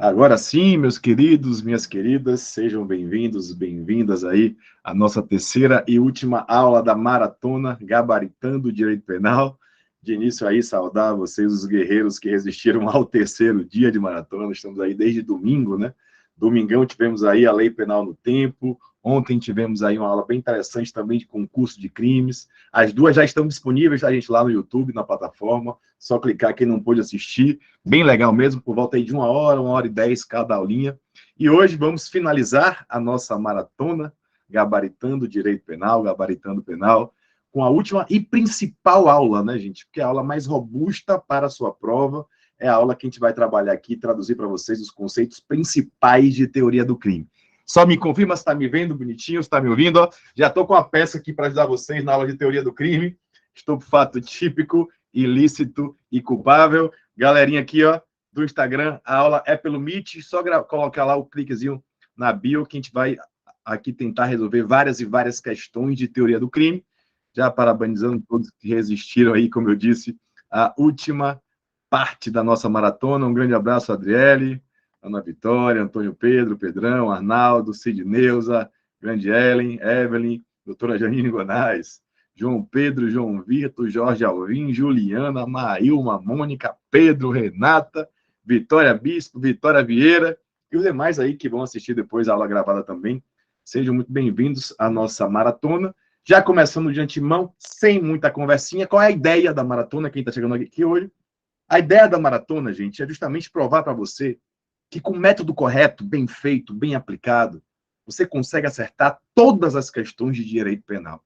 Agora sim, meus queridos, minhas queridas, sejam bem-vindos, bem-vindas aí à nossa terceira e última aula da Maratona Gabaritando o Direito Penal. De início aí, saudar vocês, os guerreiros que resistiram ao terceiro dia de maratona. Estamos aí desde domingo, né? Domingão tivemos aí a Lei Penal no Tempo. Ontem tivemos aí uma aula bem interessante também de concurso de crimes. As duas já estão disponíveis, a gente lá no YouTube, na plataforma. Só clicar quem não pôde assistir. Bem legal mesmo, por volta aí de 1 hora e 10 cada aulinha. E hoje vamos finalizar a nossa maratona Gabaritando Direito Penal, Gabaritando Penal, com a última e principal aula, né, gente? Porque a aula mais robusta para a sua prova é a aula que a gente vai trabalhar aqui, traduzir para vocês os conceitos principais de teoria do crime. Só me confirma se está me vendo bonitinho, se está me ouvindo. Ó. Já estou com a peça aqui para ajudar vocês na aula de teoria do crime. Estou com fato típico, ilícito e culpável. Galerinha aqui, ó, do Instagram, a aula é pelo Meet. Só colocar lá o cliquezinho na bio que a gente vai aqui tentar resolver várias e várias questões de teoria do crime. Já parabenizando todos que resistiram aí, como eu disse, a última parte da nossa maratona. Um grande abraço, Adriele, Ana Vitória, Antônio Pedro, Pedrão, Arnaldo, Sidneuza, grande Ellen, Evelyn, doutora Janine Gonais, João Pedro, João Vitor, Jorge Alvim, Juliana, Maílma, Mônica, Pedro, Renata, Vitória Bispo, Vitória Vieira e os demais aí que vão assistir depois a aula gravada também. Sejam muito bem-vindos à nossa maratona. Já começando de antemão, sem muita conversinha, qual é a ideia da maratona? Quem está chegando aqui hoje? A ideia da maratona, gente, é justamente provar para você que com o método correto, bem feito, bem aplicado, você consegue acertar todas as questões de direito penal.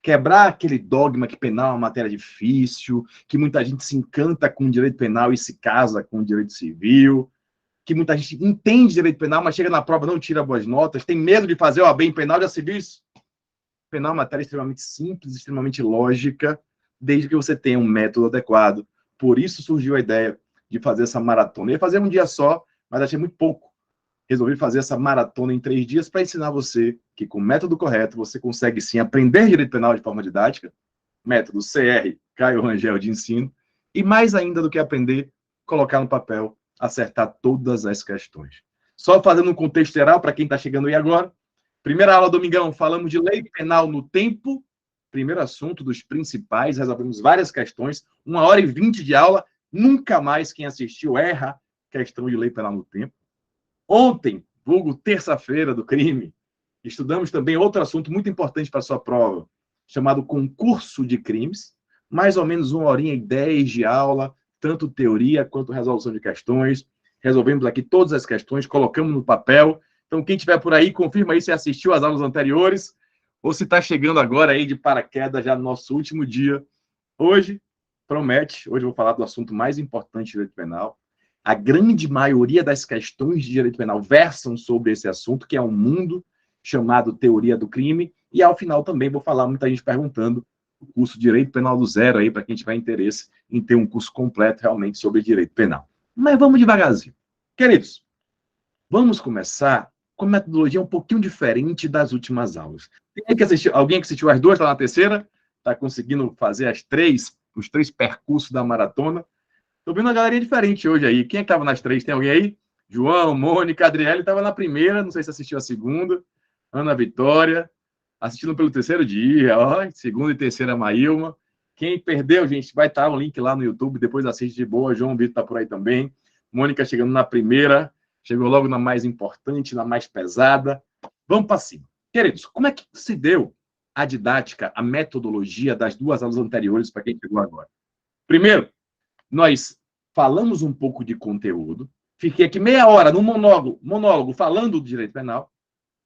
Quebrar aquele dogma que penal é uma matéria difícil, que muita gente se encanta com o direito penal e se casa com o direito civil, que muita gente entende direito penal, mas chega na prova não tira boas notas, tem medo de fazer OAB em penal, já se viu isso? Penal é uma matéria extremamente simples, extremamente lógica, desde que você tenha um método adequado. Por isso surgiu a ideia de fazer essa maratona. Eu ia fazer um dia só, mas achei muito pouco. Resolvi fazer essa maratona em 3 dias para ensinar você que, com o método correto, você consegue sim aprender direito penal de forma didática, método CR, Caio Rangel de ensino, e mais ainda do que aprender, colocar no papel, acertar todas as questões. Só fazendo um contexto geral para quem está chegando aí agora. Primeira aula, domingão, falamos de lei penal no tempo, primeiro assunto dos principais, resolvemos várias questões, 1 hora e 20 de aula, nunca mais quem assistiu erra questão de lei penal no tempo. Ontem, vulgo terça-feira do crime, estudamos também outro assunto muito importante para a sua prova, chamado concurso de crimes, mais ou menos 1 hora e 10 de aula, tanto teoria quanto resolução de questões. Resolvemos aqui todas as questões, colocamos no papel. Então, quem estiver por aí, confirma aí se assistiu às aulas anteriores ou se está chegando agora aí de paraquedas já no nosso último dia. Hoje, promete, hoje eu vou falar do assunto mais importante do direito penal. A grande maioria das questões de direito penal versam sobre esse assunto, que é um mundo chamado teoria do crime, e ao final também vou falar, muita gente perguntando, o curso Direito Penal do Zero aí, para quem tiver interesse em ter um curso completo realmente sobre direito penal. Mas vamos devagarzinho. Queridos, vamos começar com metodologia um pouquinho diferente das últimas aulas. Alguém que assistiu as duas, está na terceira? Está conseguindo fazer os 3 percursos da maratona? Estou vendo uma galerinha diferente hoje aí. Quem é que estava nas 3? Tem alguém aí? João, Mônica, Adriele estava na primeira, não sei se assistiu a segunda. Ana Vitória, assistindo pelo terceiro dia, ó, segunda e terceira Maílma. Quem perdeu, gente, vai estar um link lá no YouTube, depois assiste de boa. João Vitor está por aí também. Mônica chegando na primeira, chegou logo na mais importante, na mais pesada. Vamos para cima. Queridos, como é que se deu a didática, a metodologia das 2 aulas anteriores para quem chegou agora? Primeiro, nós falamos um pouco de conteúdo, fiquei aqui meia hora no monólogo falando do direito penal,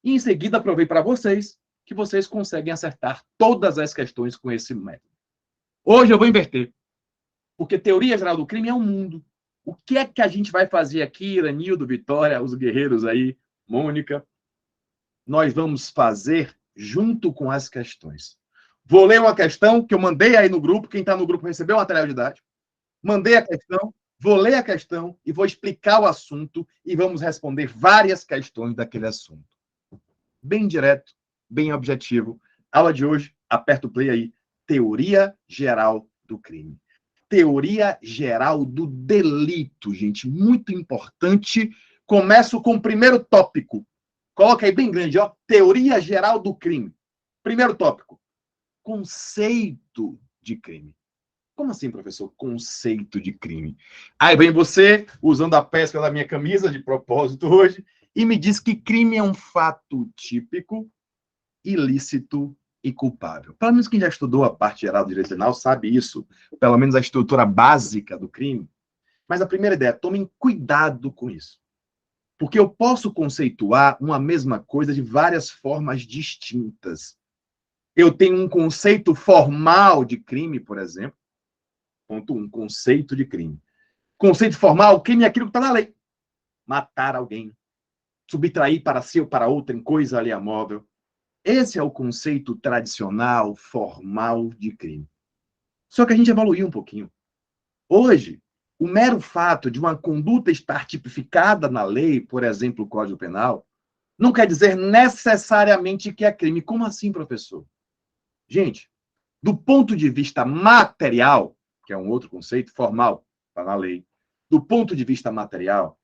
e em seguida provei para vocês que vocês conseguem acertar todas as questões com esse método. Hoje eu vou inverter, porque teoria geral do crime é um mundo. O que é que a gente vai fazer aqui, Iranildo, Vitória, os guerreiros aí, Mônica? Nós vamos fazer junto com as questões. Vou ler uma questão que eu mandei aí no grupo, quem está no grupo recebeu o material didático. Mandei a questão, vou ler a questão e vou explicar o assunto e vamos responder várias questões daquele assunto. Bem direto, bem objetivo. Aula de hoje, aperta o play aí. Teoria geral do crime. Teoria geral do delito, gente. Muito importante Começo com o primeiro tópico. Coloca aí bem grande, ó. Teoria geral do crime. Primeiro tópico. Conceito de crime. Como assim, professor? Conceito de crime. Aí vem você, usando a pesca da minha camisa, de propósito hoje, e me diz que crime é um fato típico, ilícito e culpável. Pelo menos quem já estudou a parte geral do direito penal sabe isso, pelo menos a estrutura básica do crime. Mas a primeira ideia, tomem cuidado com isso. Porque eu posso conceituar uma mesma coisa de várias formas distintas. Eu tenho um conceito formal de crime, por exemplo. Ponto 1, conceito de crime. Conceito formal, crime é aquilo que está na lei. Matar alguém, subtrair para si ou para outra em coisa alheia-móvel. Esse é o conceito tradicional, formal de crime. Só que a gente evoluiu um pouquinho. Hoje, o mero fato de uma conduta estar tipificada na lei, por exemplo, o Código Penal, não quer dizer necessariamente que é crime. Como assim, professor? Gente, do ponto de vista material, que é um outro conceito formal, está na lei, do ponto de vista material,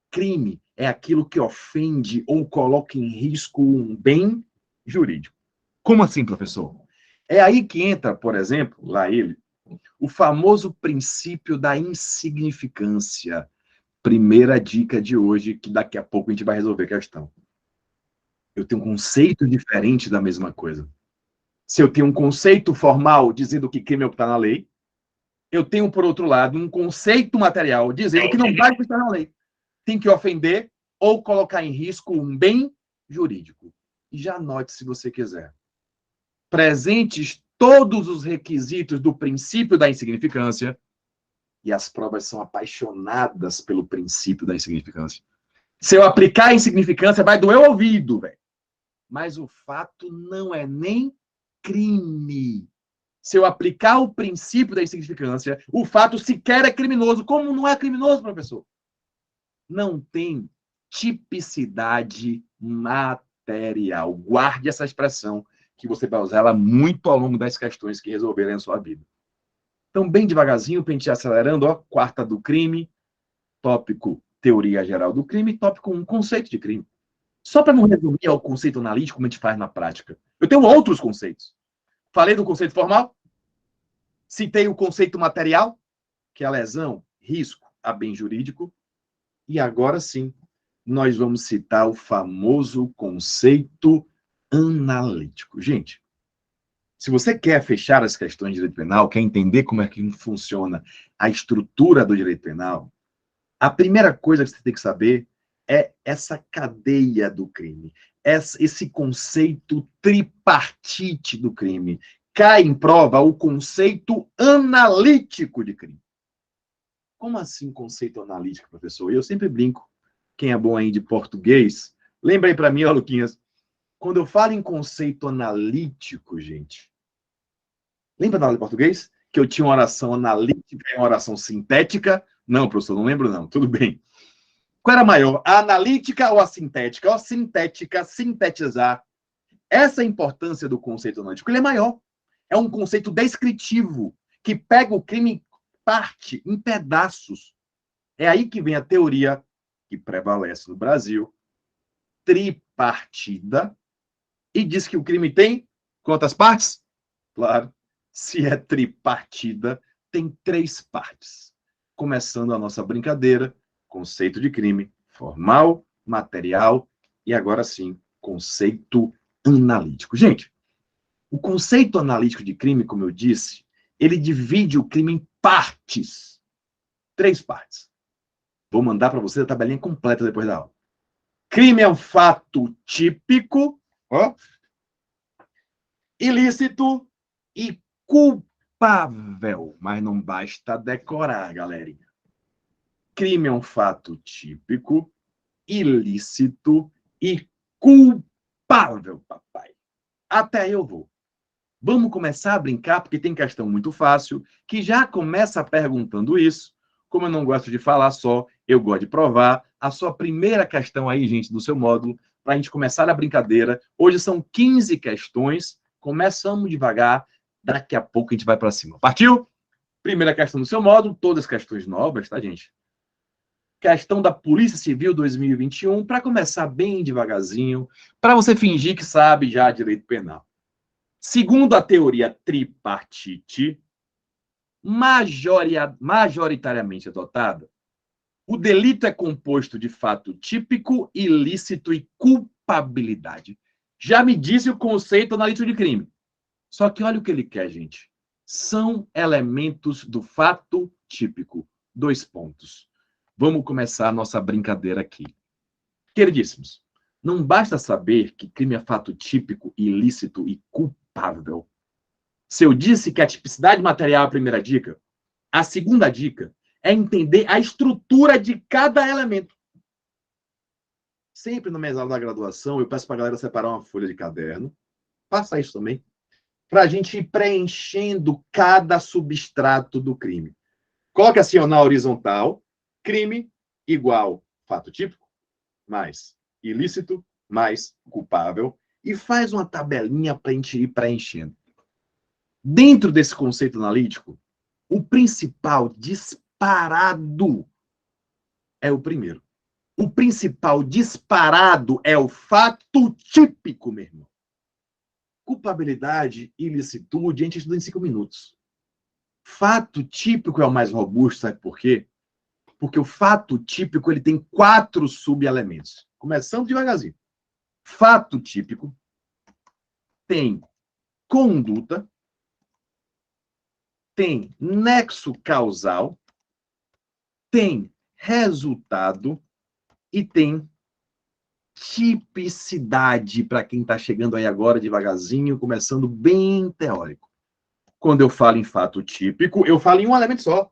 crime é aquilo que ofende ou coloca em risco um bem jurídico. Como assim, professor? É aí que entra, por exemplo, lá ele, o famoso princípio da insignificância. Primeira dica de hoje, que daqui a pouco a gente vai resolver a questão. Eu tenho um conceito diferente da mesma coisa. Se eu tenho um conceito formal dizendo que crime é o que está na lei, eu tenho, por outro lado, um conceito material dizendo que não vai estar na lei. Tem que ofender ou colocar em risco um bem jurídico. E já anote se você quiser. Presentes todos os requisitos do princípio da insignificância, e as provas são apaixonadas pelo princípio da insignificância. Se eu aplicar a insignificância, vai doer o ouvido, velho. Mas o fato não é nem crime. Se eu aplicar o princípio da insignificância, o fato sequer é criminoso. Como não é criminoso, professor? Não tem tipicidade material. Guarde essa expressão, que você vai usar ela muito ao longo das questões que resolverem a sua vida. Então, bem devagarzinho, para a gente ir acelerando, ó, quarta do crime, tópico teoria geral do crime, tópico 1, conceito de crime. Só para não resumir ao conceito analítico, como a gente faz na prática. Eu tenho outros conceitos. Falei do conceito formal, citei o conceito material, que é a lesão, risco a bem jurídico, e agora sim, nós vamos citar o famoso conceito analítico. Gente, se você quer fechar as questões de direito penal, quer entender como é que funciona a estrutura do direito penal, a primeira coisa que você tem que saber é essa cadeia do crime, esse conceito tripartite do crime. Cai em prova o conceito analítico de crime. Como assim conceito analítico, professor? Eu sempre brinco, quem é bom aí de português, lembra aí para mim, ó, Luquinhas, quando eu falo em conceito analítico, gente, lembra da aula de português? Que eu tinha uma oração analítica e uma oração sintética? Não, professor, não lembro não, tudo bem. Qual era maior, a analítica ou a sintética? Ó, sintética, sintetizar. Essa é a importância do conceito analítico, ele é maior. É um conceito descritivo, que pega o crime em parte, em pedaços. É aí que vem a teoria que prevalece no Brasil, tripartida, e diz que o crime tem quantas partes? Claro, se é tripartida, tem 3 partes. Começando a nossa brincadeira, conceito de crime, formal, material, e agora sim, conceito analítico. Gente, o conceito analítico de crime, como eu disse, ele divide o crime em partes. 3 partes. Vou mandar para você a tabelinha completa depois da aula. Crime é um fato típico, ó, ilícito e culpável. Mas não basta decorar, galerinha. Crime é um fato típico, ilícito e culpável, papai. Até eu vou. Vamos começar a brincar, porque tem questão muito fácil, que já começa perguntando isso. Como eu não gosto de falar só, eu gosto de provar. A sua primeira questão aí, gente, do seu módulo, para a gente começar a brincadeira. Hoje são 15 questões. Começamos devagar. Daqui a pouco a gente vai para cima. Partiu? Primeira questão do seu módulo. Todas questões novas, tá, gente? questão da Polícia Civil 2021, para começar bem devagarzinho, para você fingir que sabe já direito penal. Segundo a teoria tripartite, majoritariamente adotada, o delito é composto de fato típico, ilícito e culpabilidade. Já me disse o conceito analítico de crime. Só que olha o que ele quer, gente. São elementos do fato típico. 2 pontos. Vamos começar a nossa brincadeira aqui. Queridíssimos, não basta saber que crime é fato típico, ilícito e culpável. Se eu disse que a tipicidade material é a primeira dica, a segunda dica é entender a estrutura de cada elemento. Sempre no minhas aulas da graduação, eu peço para a galera separar uma folha de caderno. Faça isso também. Para a gente ir preenchendo cada substrato do crime. Coloque assim, ó, na horizontal, crime igual fato típico, mais ilícito, mais culpável, e faz uma tabelinha para a gente ir preenchendo. Dentro desse conceito analítico, o principal disparado é o primeiro. O principal disparado é o fato típico, meu irmão. Culpabilidade, ilicitude, a gente estuda em 5 minutos. Fato típico é o mais robusto, sabe por quê? Porque o fato típico ele tem 4 subelementos. Começando devagarzinho. Fato típico tem conduta, tem nexo causal, tem resultado e tem tipicidade, para quem está chegando aí agora devagarzinho, começando bem teórico. Quando eu falo em fato típico, eu falo em um elemento só.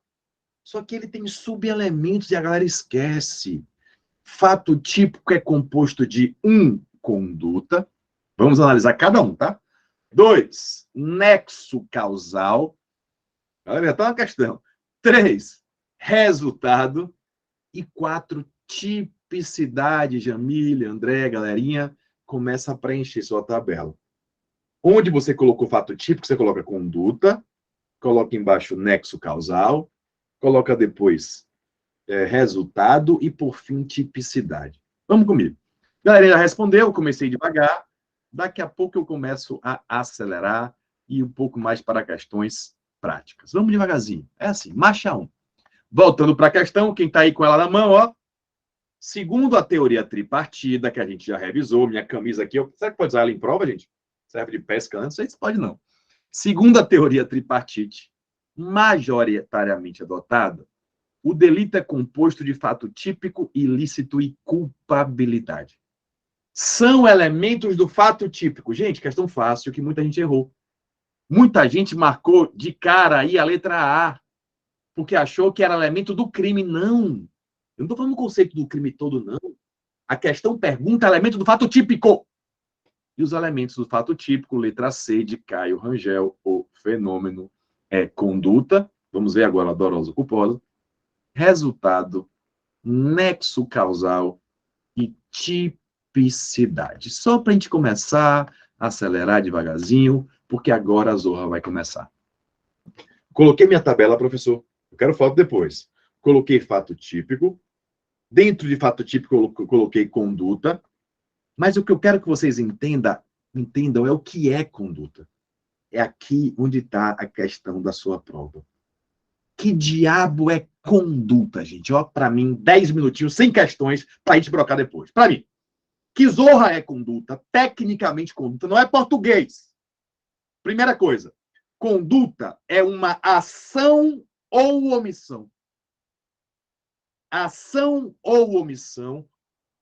Só que ele tem subelementos e a galera esquece. Fato típico é composto de 1, conduta. Vamos analisar cada um, tá? 2, nexo causal. Olha, tá uma questão. 3, resultado. E 4, tipicidade. Jamília, André, galerinha, começa a preencher sua tabela. Onde você colocou fato típico, você coloca conduta, coloca embaixo nexo causal, coloca depois resultado e, por fim, tipicidade. Vamos comigo. Galera, já respondeu, comecei devagar. Daqui a pouco eu começo a acelerar e um pouco mais para questões práticas. Vamos devagarzinho. É assim, marcha 1. Voltando para a questão, quem está aí com ela na mão, ó. Segundo a teoria tripartida, que a gente já revisou, minha camisa aqui, será que pode usar ela em prova, gente? Serve de pesca? Não sei se pode, não. Segundo a teoria tripartite, majoritariamente adotada, o delito é composto de fato típico, ilícito e culpabilidade. São elementos do fato típico. Gente, questão fácil que muita gente errou. Muita gente marcou de cara aí a letra A, porque achou que era elemento do crime. Não. Eu não estou falando do conceito do crime todo, não. A questão pergunta elemento do fato típico. E os elementos do fato típico, letra C de Caio Rangel, o fenômeno é conduta. Vamos ver agora a dolosa culposa. Resultado, nexo causal e tipicidade. Só para a gente começar a acelerar devagarzinho, porque agora a zorra vai começar. Coloquei minha tabela, professor. Eu quero foto depois. Coloquei fato típico. Dentro de fato típico, eu coloquei conduta. Mas o que eu quero que vocês entendam é o que é conduta. É aqui onde está a questão da sua prova. Que diabo é conduta, gente? Ó, para mim, 10 minutinhos, sem questões, para a gente brocar depois. Para mim, que zorra é conduta? Tecnicamente, conduta não é português. Primeira coisa, conduta é uma ação ou omissão. Ação ou omissão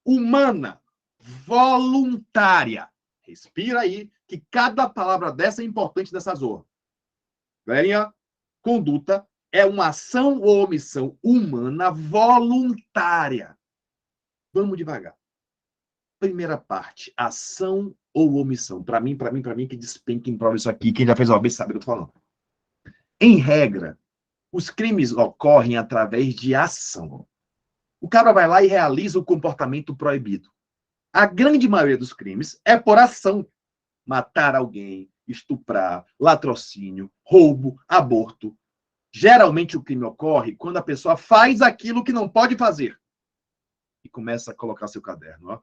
humana, voluntária. Respira aí, que cada palavra dessa é importante nessa zorra. Galerinha, conduta é uma ação ou omissão humana voluntária. Vamos devagar. Primeira parte, ação ou omissão. Para mim, que despenca em prova isso aqui. Quem já fez OAB sabe o que eu estou falando. Em regra, os crimes ocorrem através de ação. O cara vai lá e realiza o comportamento proibido. A grande maioria dos crimes é por ação. Matar alguém, estuprar, latrocínio, roubo, aborto. Geralmente o crime ocorre quando a pessoa faz aquilo que não pode fazer. e começa a colocar seu caderno. Ó.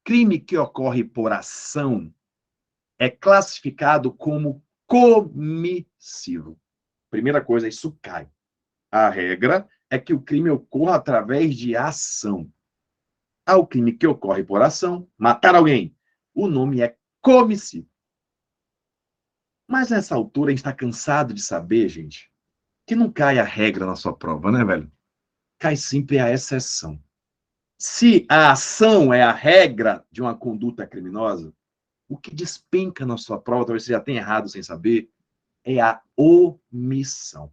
Crime que ocorre por ação é classificado como comissivo. Primeira coisa, isso cai. A regra é que o crime ocorra através de ação. Ao crime que ocorre por ação, matar alguém, o nome é comissivo. Mas nessa altura a gente está cansado de saber, gente, que não cai a regra na sua prova, né, velho? Cai sempre a exceção. Se a ação é a regra de uma conduta criminosa, o que despenca na sua prova, talvez você já tenha errado sem saber, é a omissão.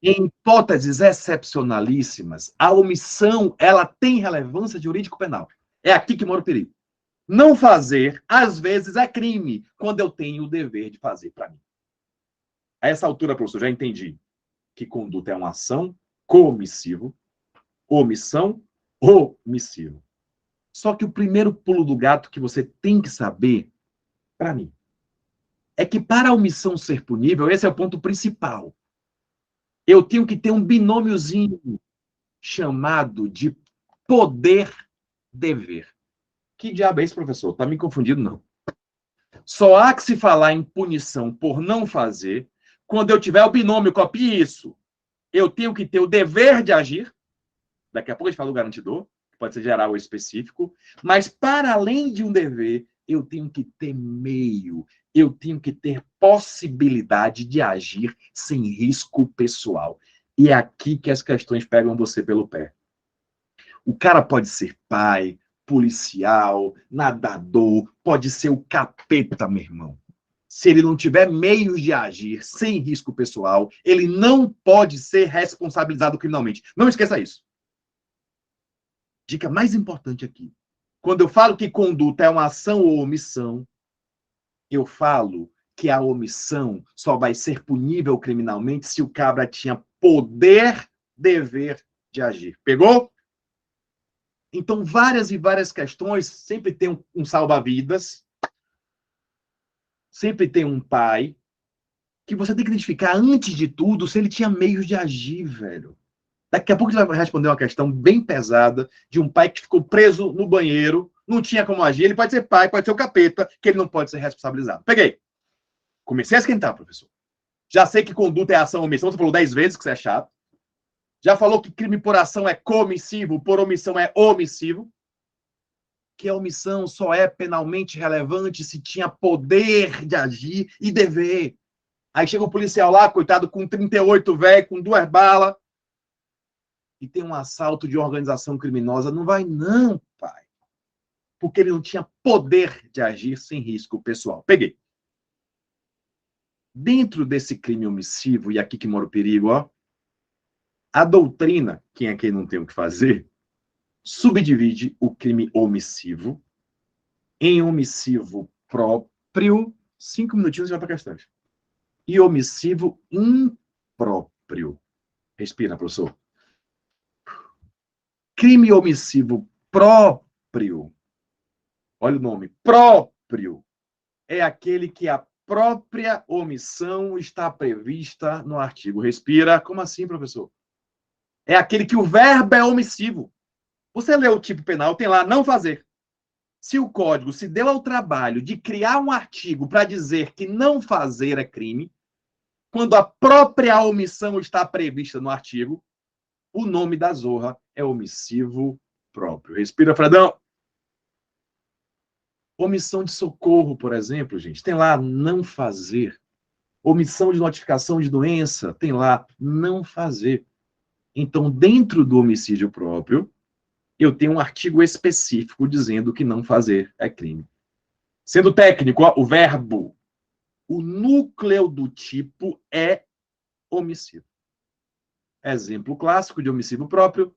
Em hipóteses excepcionalíssimas, a omissão ela tem relevância jurídico-penal. É aqui que mora o perigo. Não fazer, às vezes, é crime, quando eu tenho o dever de fazer para mim. A essa altura, professor, já entendi que conduta é uma ação, comissivo, omissão, omissivo. Só que o primeiro pulo do gato que você tem que saber, para mim, é que para a omissão ser punível, esse é o ponto principal. Eu tenho que ter um binômiozinho chamado de poder-dever. Que diabo é isso, professor? Tá me confundindo, não. Só há que se falar em punição por não fazer quando eu tiver o binômio, copie isso. Eu tenho que ter o dever de agir. Daqui a pouco a gente fala o garantidor, que pode ser geral ou específico. Mas, para além de um dever, eu tenho que ter meio. Eu tenho que ter possibilidade de agir sem risco pessoal. E é aqui que as questões pegam você pelo pé. O cara pode ser pai, policial, nadador, pode ser o capeta, meu irmão. Se ele não tiver meios de agir sem risco pessoal, ele não pode ser responsabilizado criminalmente. Não esqueça isso. Dica mais importante aqui. Quando eu falo que conduta é uma ação ou omissão, eu falo que a omissão só vai ser punível criminalmente se o cabra tinha poder, dever de agir. Pegou? Então, várias e várias questões, sempre tem um salva-vidas, sempre tem um pai, que você tem que identificar, antes de tudo, se ele tinha meios de agir, velho. Daqui a pouco você vai responder uma questão bem pesada de um pai que ficou preso no banheiro, não tinha como agir. Ele pode ser pai, pode ser o capeta, que ele não pode ser responsabilizado. Peguei. Comecei a esquentar, professor. Já sei que conduta é ação ou omissão, você falou 10 vezes que você é chato. Já falou que crime por ação é comissivo, por omissão é omissivo. Que a omissão só é penalmente relevante se tinha poder de agir e dever. Aí chega o policial lá, coitado, com 38 velho, com 2 balas, e tem um assalto de organização criminosa. Não vai não, pai. Porque ele não tinha poder de agir sem risco pessoal. Peguei. Dentro desse crime omissivo, e aqui que mora o perigo, ó, a doutrina, quem é quem não tem o que fazer, subdivide o crime omissivo em omissivo próprio, 5 minutinhos e vai para a questão, e omissivo impróprio. Respira, professor. Crime omissivo próprio, olha o nome, próprio, é aquele que a própria omissão está prevista no artigo. Respira. Como assim, professor? É aquele que o verbo é omissivo. Você lê o tipo penal, tem lá não fazer. Se o código se deu ao trabalho de criar um artigo para dizer que não fazer é crime, quando a própria omissão está prevista no artigo, o nome da zorra é omissivo próprio. Respira, Fredão. Omissão de socorro, por exemplo, gente, tem lá não fazer. Omissão de notificação de doença, tem lá não fazer. Então, dentro do homicídio próprio, eu tenho um artigo específico dizendo que não fazer é crime. Sendo técnico, ó, o verbo, o núcleo do tipo é omissivo. Exemplo clássico de homicídio próprio,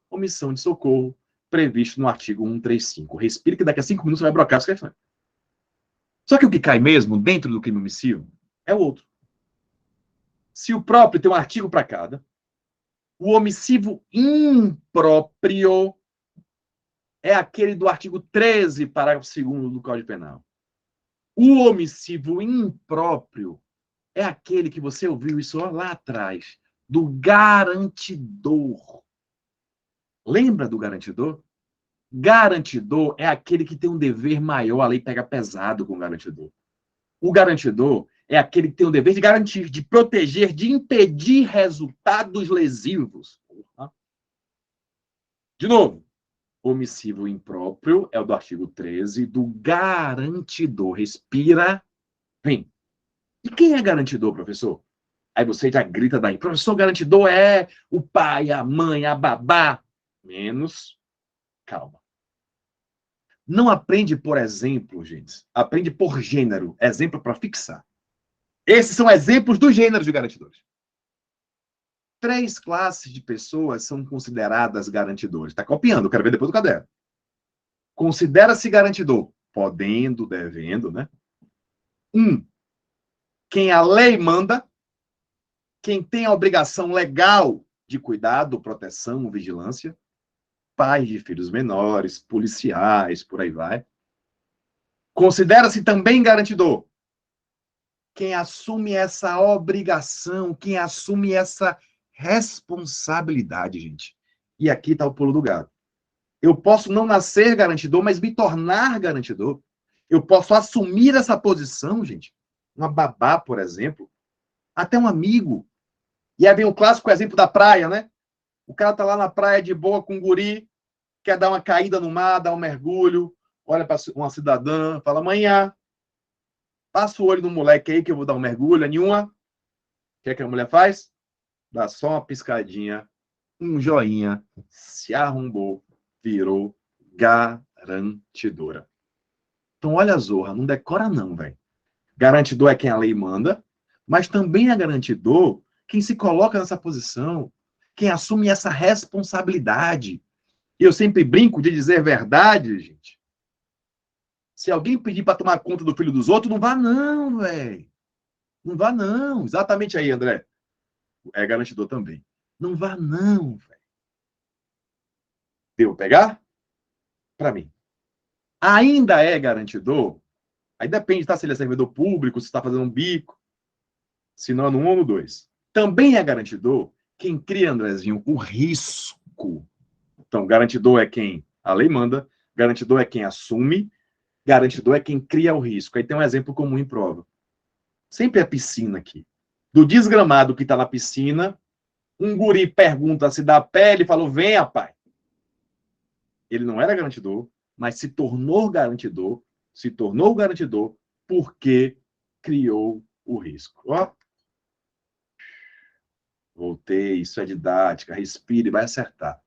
omissão de socorro, previsto no artigo 135. Respire que daqui a 5 minutos você vai brocar as questões. Só que o que cai mesmo dentro do crime omissivo é o outro. Se o próprio tem um artigo para cada, o omissivo impróprio é aquele do artigo 13, parágrafo 2º do Código Penal. O omissivo impróprio é aquele que você ouviu isso lá atrás, do garantidor. Lembra do garantidor? Garantidor é aquele que tem um dever maior, a lei pega pesado com o garantidor. O garantidor é aquele que tem o dever de garantir, de proteger, de impedir resultados lesivos. De novo, omissivo impróprio é o do artigo 13 do garantidor. Respira, vem. E quem é garantidor, professor? Aí você já grita daí, professor, garantidor é o pai, a mãe, a babá. Menos, calma. Não aprende por exemplo, gente. Aprende por gênero. Exemplo para fixar. Esses são exemplos dos gêneros de garantidores. 3 classes de pessoas são consideradas garantidores. Está copiando, quero ver depois do caderno. Considera-se garantidor, podendo, devendo, né? 1. Quem a lei manda, quem tem a obrigação legal de cuidado, proteção, vigilância, pais de filhos menores, policiais, por aí vai. Considera-se também garantidor quem assume essa obrigação, quem assume essa responsabilidade, gente. E aqui está o pulo do gato. Eu posso não nascer garantidor, mas me tornar garantidor. Eu posso assumir essa posição, gente. Uma babá, por exemplo, até um amigo. E aí vem o clássico exemplo da praia, né? O cara tá lá na praia de boa com um guri, quer dar uma caída no mar, dar um mergulho, olha para uma cidadã, fala, amanhã, passa o olho no moleque aí que eu vou dar um mergulho, nenhuma. O que é que a mulher faz? Dá só uma piscadinha, um joinha, se arrombou, virou garantidora. Então, olha a zorra, não decora não, velho. Garantidor é quem a lei manda, mas também é garantidor quem se coloca nessa posição, quem assume essa responsabilidade. E eu sempre brinco de dizer verdade, gente. Se alguém pedir para tomar conta do filho dos outros, não vá não, velho. Não vá não. Exatamente aí, André. É garantidor também. Não vá não, velho. Devo pegar? Para mim. Ainda é garantidor? Aí depende, tá? Se ele é servidor público, se está fazendo um bico. Se não, no 1 ou no 2. Também é garantidor quem cria, Andrezinho, o risco. Então, garantidor é quem a lei manda, garantidor é quem assume, garantidor é quem cria o risco. Aí tem um exemplo comum em prova. Sempre é piscina aqui. Do desgramado que está na piscina, um guri pergunta se dá pé, ele falou, venha, pai. Ele não era garantidor, mas se tornou garantidor porque criou o risco. Ó. Voltei, isso é didática, respire, vai acertar.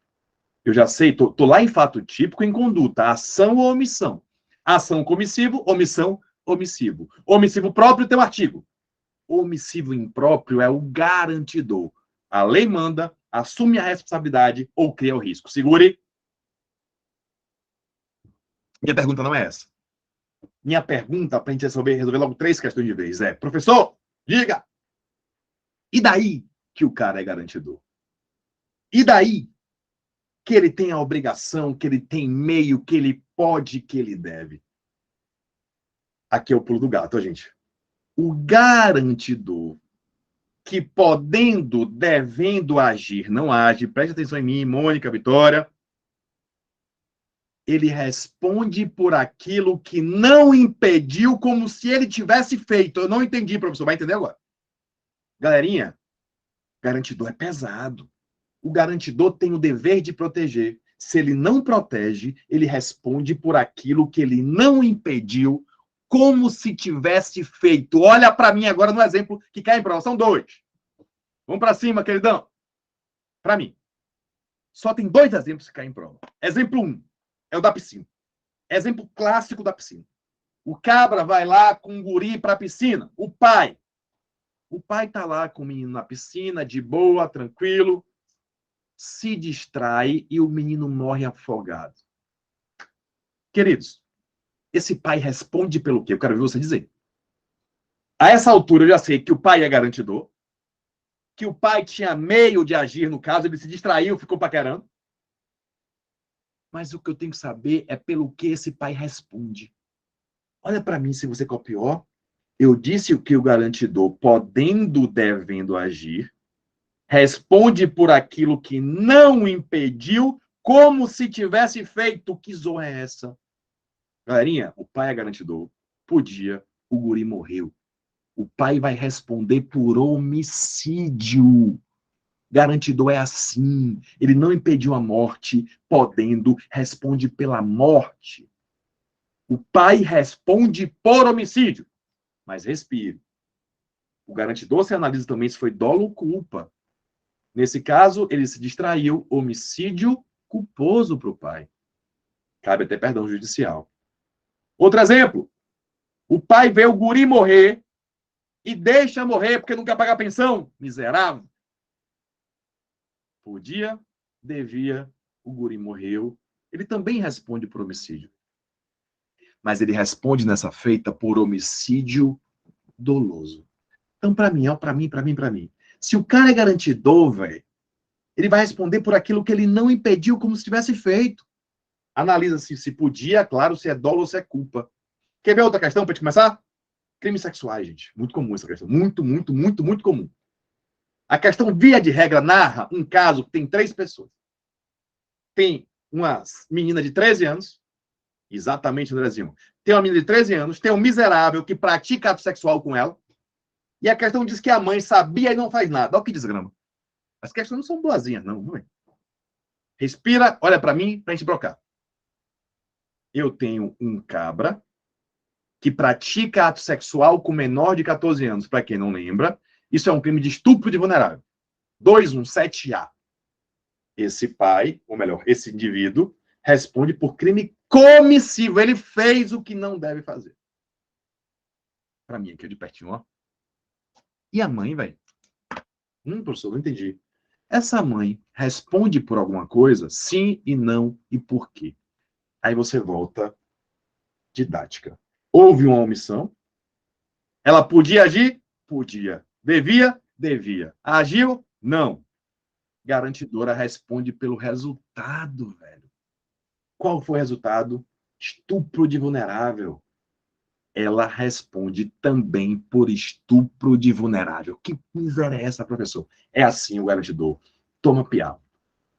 Eu já sei, tô lá em fato típico, em conduta, ação ou omissão. Ação comissivo, omissão, omissivo. Omissivo próprio tem um artigo. Omissivo impróprio é o garantidor. A lei manda, assume a responsabilidade ou cria o risco. Segure. Minha pergunta não é essa. Minha pergunta, para a gente resolver logo 3 questões de vez, é: professor, diga! E daí que o cara é garantidor? E daí que ele tem a obrigação, que ele tem meio, que ele pode, que ele deve? Aqui é o pulo do gato, gente. O garantidor que podendo, devendo agir, não age, preste atenção em mim, Mônica, Vitória, ele responde por aquilo que não impediu, como se ele tivesse feito. Eu não entendi, professor, vai entender agora. Galerinha, garantidor é pesado. O garantidor tem o dever de proteger. Se ele não protege, ele responde por aquilo que ele não impediu, como se tivesse feito. Olha para mim agora no exemplo que cai em prova. São 2. Vamos para cima, queridão. Para mim. Só tem 2 exemplos que caem em prova. Exemplo 1 é o da piscina. Exemplo clássico da piscina. O cabra vai lá com um guri para a piscina. O pai tá lá com o menino na piscina, de boa, tranquilo, se distrai e o menino morre afogado. Queridos, esse pai responde pelo quê? Eu quero ver você dizer. A essa altura eu já sei que o pai é garantidor, que o pai tinha meio de agir no caso, ele se distraiu, ficou paquerando. Mas o que eu tenho que saber é pelo que esse pai responde. Olha para mim se você copiou. Eu disse o que o garantidor, podendo, devendo agir, responde por aquilo que não impediu, como se tivesse feito. Que zorra é essa? Galerinha, o pai é garantidor. Podia, o guri morreu. O pai vai responder por homicídio. Garantidor é assim. Ele não impediu a morte, podendo, responde pela morte. O pai responde por homicídio. Mas respire. O garantidor se analisa também se foi dolo ou culpa. Nesse caso, ele se distraiu, homicídio culposo para o pai. Cabe até perdão judicial. Outro exemplo. O pai vê o guri morrer e deixa morrer porque não quer pagar pensão. Miserável. Podia, devia, o guri morreu. Ele também responde por homicídio. Mas ele responde nessa feita por homicídio doloso. Então, para mim, para mim. Se o cara é garantidor, velho, ele vai responder por aquilo que ele não impediu como se tivesse feito. Analisa se podia, claro, se é dolo ou se é culpa. Quer ver outra questão para a gente começar? Crimes sexuais, gente. Muito comum essa questão. Muito, muito, muito, muito comum. A questão, via de regra, narra um caso que tem 3 pessoas. Tem uma menina de 13 anos, exatamente, Andrezinho. Tem uma menina de 13 anos, tem um miserável que pratica ato sexual com ela, e a questão diz que a mãe sabia e não faz nada. Olha que desgrama. As questões não são boazinhas, não. Mãe. Respira, olha para mim, para a gente brocar. Eu tenho um cabra que pratica ato sexual com menor de 14 anos. Para quem não lembra, isso é um crime de estupro de vulnerável. 217A. Esse pai, ou melhor, esse indivíduo, responde por crime comissivo. Ele fez o que não deve fazer. Para mim, aqui de pertinho, ó. E a mãe, velho? Professor, não entendi. Essa mãe responde por alguma coisa? Sim e não, e por quê? Aí você volta didática. Houve uma omissão? Ela podia agir? Podia. Devia? Devia. Agiu? Não. Garantidora responde pelo resultado, velho. Qual foi o resultado? Estupro de vulnerável. Ela responde também por estupro de vulnerável. Que miséria é essa, professor? É assim o garantidor. Toma piau.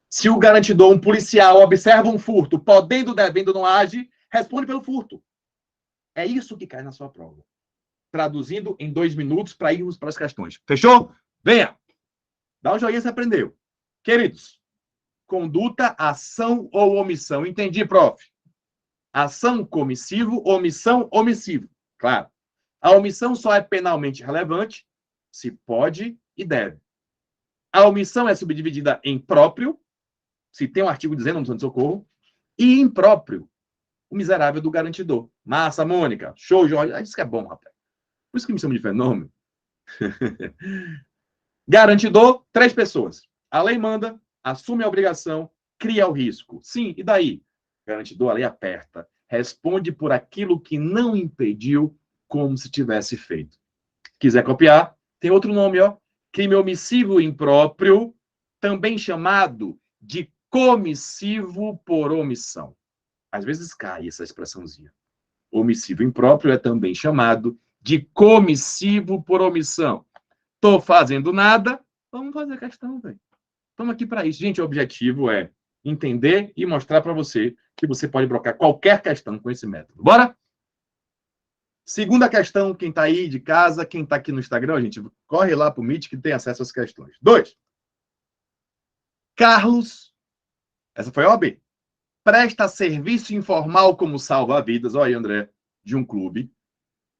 Se o garantidor, um policial, observa um furto, podendo, devendo, não age, responde pelo furto. É isso que cai na sua prova. Traduzindo em 2 minutos para irmos para as questões. Fechou? Venha! Dá um joinha se aprendeu. Queridos, conduta, ação ou omissão. Entendi, prof. Ação comissivo, omissão omissivo. Claro. A omissão só é penalmente relevante se pode e deve. A omissão é subdividida em próprio, se tem um artigo dizendo omissão de socorro, e impróprio, o miserável do garantidor. Massa, Mônica. Show, Jorge. Isso que é bom, rapaz. Por isso que me chamam de fenômeno. Garantidor, 3 pessoas. A lei manda, assume a obrigação, cria o risco. Sim, e daí? Garantidor, a lei aperta. Responde por aquilo que não impediu, como se tivesse feito. Quiser copiar, tem outro nome, ó. Crime omissivo impróprio, também chamado de comissivo por omissão. Às vezes cai essa expressãozinha. Omissivo impróprio é também chamado de comissivo por omissão. Tô fazendo nada, vamos fazer a questão, velho. Estamos aqui para isso. Gente, o objetivo é entender e mostrar para você que você pode brocar qualquer questão com esse método. Bora? Segunda questão, quem está aí de casa, quem está aqui no Instagram, gente, corre lá para o Meet que tem acesso às questões. 2. Carlos, essa foi a OAB, presta serviço informal como salva-vidas, olha aí, André, de um clube,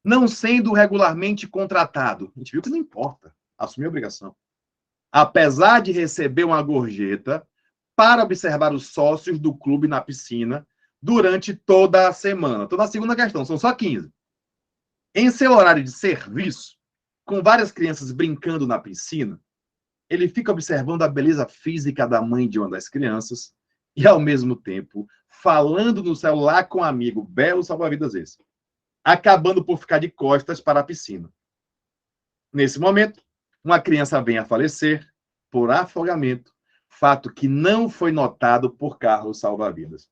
não sendo regularmente contratado. A gente viu que não importa, assumir a obrigação. Apesar de receber uma gorjeta para observar os sócios do clube na piscina durante toda a semana. Estou na segunda questão, são só 15. Em seu horário de serviço, com várias crianças brincando na piscina, ele fica observando a beleza física da mãe de uma das crianças e, ao mesmo tempo, falando no celular com um amigo, belo salva-vidas esse, acabando por ficar de costas para a piscina. Nesse momento, uma criança vem a falecer por afogamento, fato que não foi notado por Carlos salva-vidas.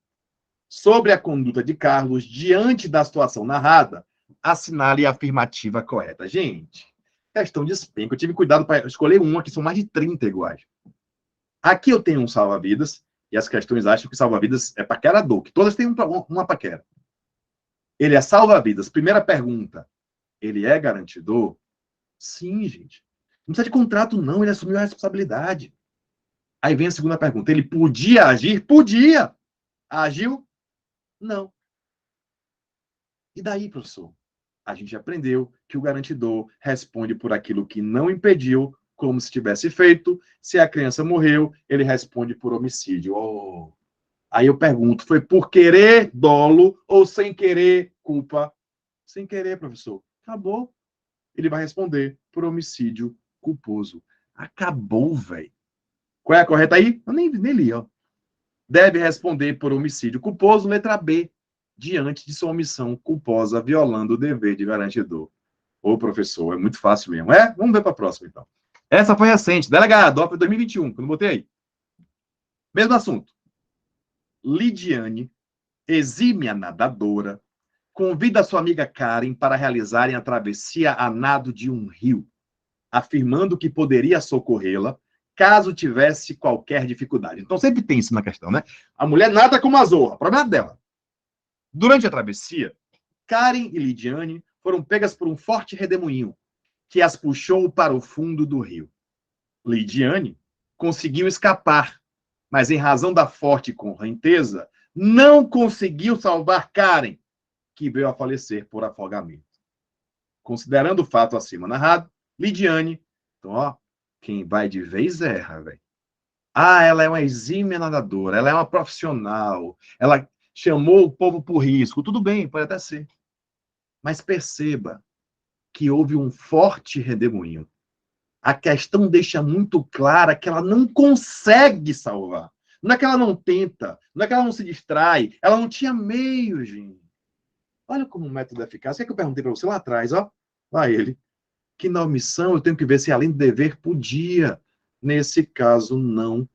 Sobre a conduta de Carlos diante da situação narrada, assinale a afirmativa correta. Gente, questão de despenco. Eu tive cuidado para escolher uma, que são mais de 30 iguais. Aqui eu tenho um salva-vidas e as questões acham que salva-vidas é paquerador, que todas têm uma paquera. Ele é salva-vidas. Primeira pergunta, ele é garantidor? Sim, gente. Não precisa de contrato, não, ele assumiu a responsabilidade. Aí vem a segunda pergunta, ele podia agir? Podia. Agiu? Não. E daí, professor? A gente aprendeu que o garantidor responde por aquilo que não impediu, como se tivesse feito. Se a criança morreu, ele responde por homicídio. Oh. Aí eu pergunto, foi por querer dolo ou sem querer culpa? Sem querer, professor. Acabou. Ele vai responder por homicídio culposo. Acabou, velho. Qual é a correta aí? Eu nem li, ó. Deve responder por homicídio culposo, letra B, diante de sua omissão culposa, violando o dever de garantidor. Ô, professor, é muito fácil mesmo. É? Vamos ver para a próxima, então. Essa foi recente. Delegado, ó, foi 2021, quando botei aí. Mesmo assunto. Lidiane, exímia nadadora, convida sua amiga Karen para realizarem a travessia a nado de um rio, afirmando que poderia socorrê-la caso tivesse qualquer dificuldade. Então, sempre tem isso na questão, né? A mulher nada como a zorra, problema dela. Durante a travessia, Karen e Lidiane foram pegas por um forte redemoinho, que as puxou para o fundo do rio. Lidiane conseguiu escapar, mas em razão da forte correnteza, não conseguiu salvar Karen, que veio a falecer por afogamento. Considerando o fato acima narrado, Lidiane, então, ó, quem vai de vez erra, velho. Ah, ela é uma exímia nadadora, ela é uma profissional, ela chamou o povo por risco. Tudo bem, pode até ser. Mas perceba que houve um forte redemoinho. A questão deixa muito clara que ela não consegue salvar. Não é que ela não tenta, não é que ela não se distrai, ela não tinha meio, gente. Olha como o método é eficaz. O que é que eu perguntei para você lá atrás, ó? Lá ele. Que na omissão eu tenho que ver se além do dever podia. Nesse caso, não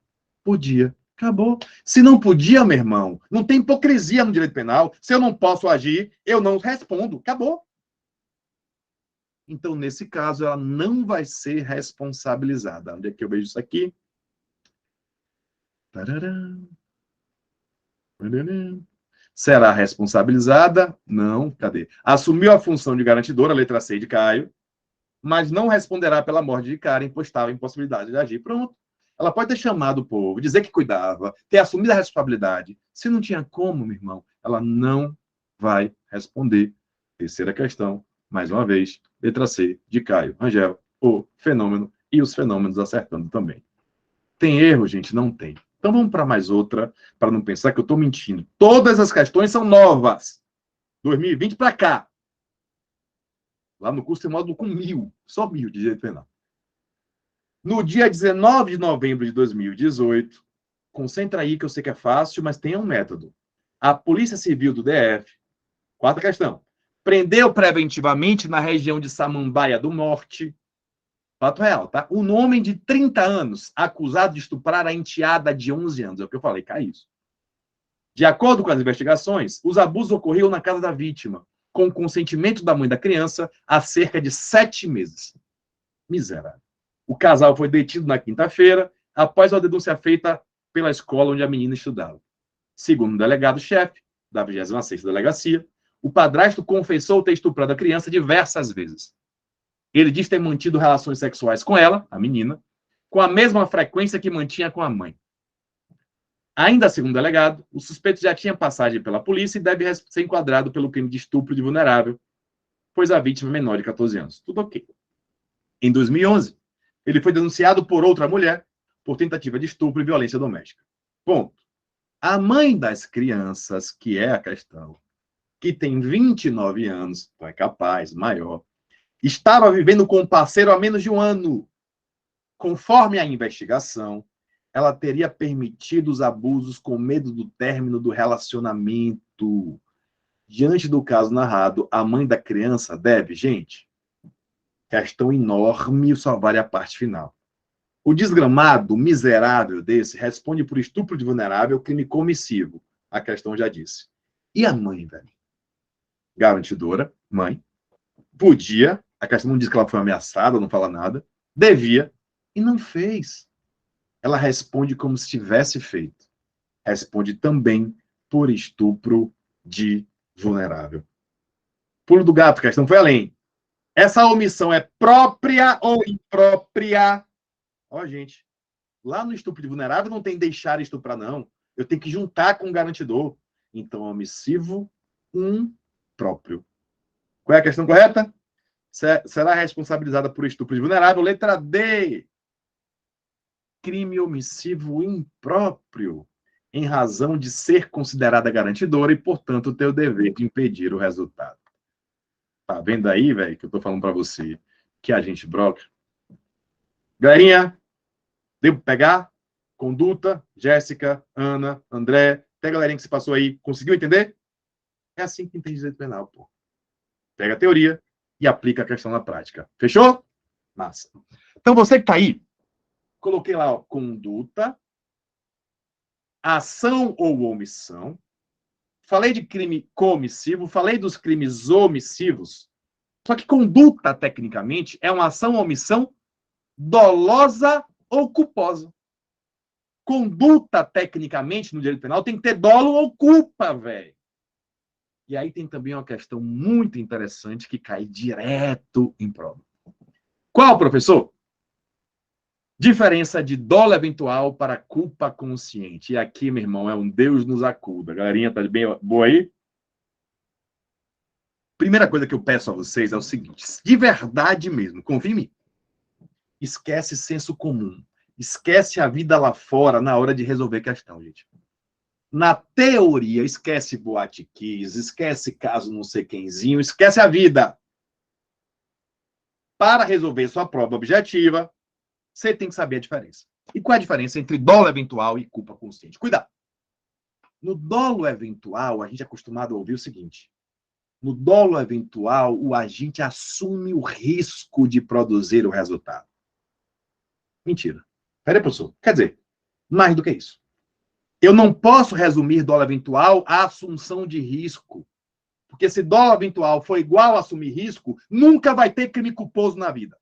podia. Acabou. Se não podia, meu irmão, não tem hipocrisia no direito penal. Se eu não posso agir, eu não respondo. Acabou. Então, nesse caso, ela não vai ser responsabilizada. Onde é que eu vejo isso aqui? Será responsabilizada? Não. Cadê? Assumiu a função de garantidora, letra C de Caio, mas não responderá pela morte de Karen, pois estava em possibilidade de agir. Pronto. Ela pode ter chamado o povo, dizer que cuidava, ter assumido a responsabilidade. Se não tinha como, meu irmão, ela não vai responder. Terceira questão, mais uma vez, letra C de Caio Rangel, o fenômeno e os fenômenos acertando também. Tem erro, gente? Não tem. Então vamos para mais outra, para não pensar que eu estou mentindo. Todas as questões são novas. 2020 para cá. Lá no curso tem módulo com 1.000, só 1.000 de direito penal. No dia 19 de novembro de 2018, concentra aí que eu sei que é fácil, mas tem um método. A Polícia Civil do DF, quarta questão, prendeu preventivamente na região de Samambaia do Norte, fato real, tá? Um homem de 30 anos acusado de estuprar a enteada de 11 anos. É o que eu falei, cai isso. De acordo com as investigações, os abusos ocorriam na casa da vítima, com o consentimento da mãe da criança, há cerca de 7 meses. Miserável. O casal foi detido na quinta-feira, após uma denúncia feita pela escola onde a menina estudava. Segundo o delegado-chefe da 26ª Delegacia, o padrasto confessou ter estuprado a criança diversas vezes. Ele diz ter mantido relações sexuais com ela, a menina, com a mesma frequência que mantinha com a mãe. Ainda segundo o delegado, o suspeito já tinha passagem pela polícia e deve ser enquadrado pelo crime de estupro de vulnerável, pois a vítima é menor de 14 anos. Tudo ok. Em 2011, ele foi denunciado por outra mulher por tentativa de estupro e violência doméstica. Ponto. A mãe das crianças, que é a questão, que tem 29 anos, então é capaz, maior, estava vivendo com o parceiro há menos de um ano. Conforme a investigação, ela teria permitido os abusos com medo do término do relacionamento. Diante do caso narrado, a mãe da criança deve, gente, questão enorme, só vale a parte final. O desgramado, miserável desse, responde por estupro de vulnerável, crime comissivo. A questão já disse. E a mãe, velho? Garantidora, mãe, podia, a questão não diz que ela foi ameaçada, não fala nada, devia, e não fez. Ela responde como se tivesse feito. Responde também por estupro de vulnerável. Pulo do gato, a questão foi além. Essa omissão é própria ou imprópria? Ó, gente, lá no estupro de vulnerável não tem deixar estuprar, não. Eu tenho que juntar com o garantidor. Então, omissivo impróprio. Qual é a questão correta? Será responsabilizada por estupro de vulnerável. Letra D. Crime omissivo impróprio, em razão de ser considerada garantidora e, portanto, ter o dever de impedir o resultado. Tá vendo aí, velho, que eu tô falando para você que a gente broca? Galerinha, devo pegar? Conduta, Jéssica, Ana, André, até a galerinha que se passou aí, conseguiu entender? É assim que entende direito penal, pô. Pega a teoria e aplica a questão na prática. Fechou? Massa. Então, você que tá aí, coloquei lá, ó, conduta, ação ou omissão. Falei de crime comissivo, falei dos crimes omissivos. Só que conduta, tecnicamente, é uma ação ou omissão dolosa ou culposa. Conduta, tecnicamente, no direito penal, tem que ter dolo ou culpa, velho. E aí tem também uma questão muito interessante que cai direto em prova. Qual, professor? Diferença de dolo eventual para culpa consciente. E aqui, meu irmão, é um Deus nos acuda. Galerinha, tá bem boa aí? Primeira coisa que eu peço a vocês é o seguinte, de verdade mesmo, confia em mim. Esquece senso comum. Esquece a vida lá fora na hora de resolver questão, gente. Na teoria, esquece Boate Kiss, esquece caso não sei quemzinho, esquece a vida. Para resolver sua prova objetiva, você tem que saber a diferença. E qual é a diferença entre dolo eventual e culpa consciente? Cuidado. No dolo eventual, a gente é acostumado a ouvir o seguinte. No dolo eventual, o agente assume o risco de produzir o resultado. Mentira. Peraí, professor. Quer dizer, mais do que isso. Eu não posso resumir dolo eventual à assunção de risco. Porque se dolo eventual for igual a assumir risco, nunca vai ter crime culposo na vida.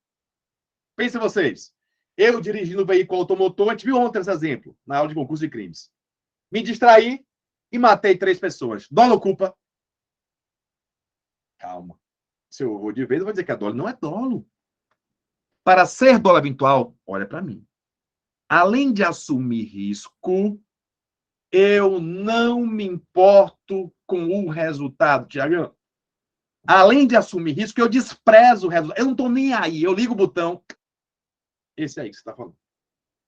Pensem vocês. Eu dirigindo o veículo automotor, a gente viu ontem esse exemplo, na aula de concurso de crimes. Me distraí e matei 3 pessoas. Dolo ou culpa? Calma. Se eu vou de vez, eu vou dizer que a dolo não é dolo. Para ser dolo eventual, olha para mim. Além de assumir risco, eu não me importo com o resultado, Tiagão. Além de assumir risco, eu desprezo o resultado. Eu não estou nem aí. Eu ligo o botão. Esse aí que você está falando.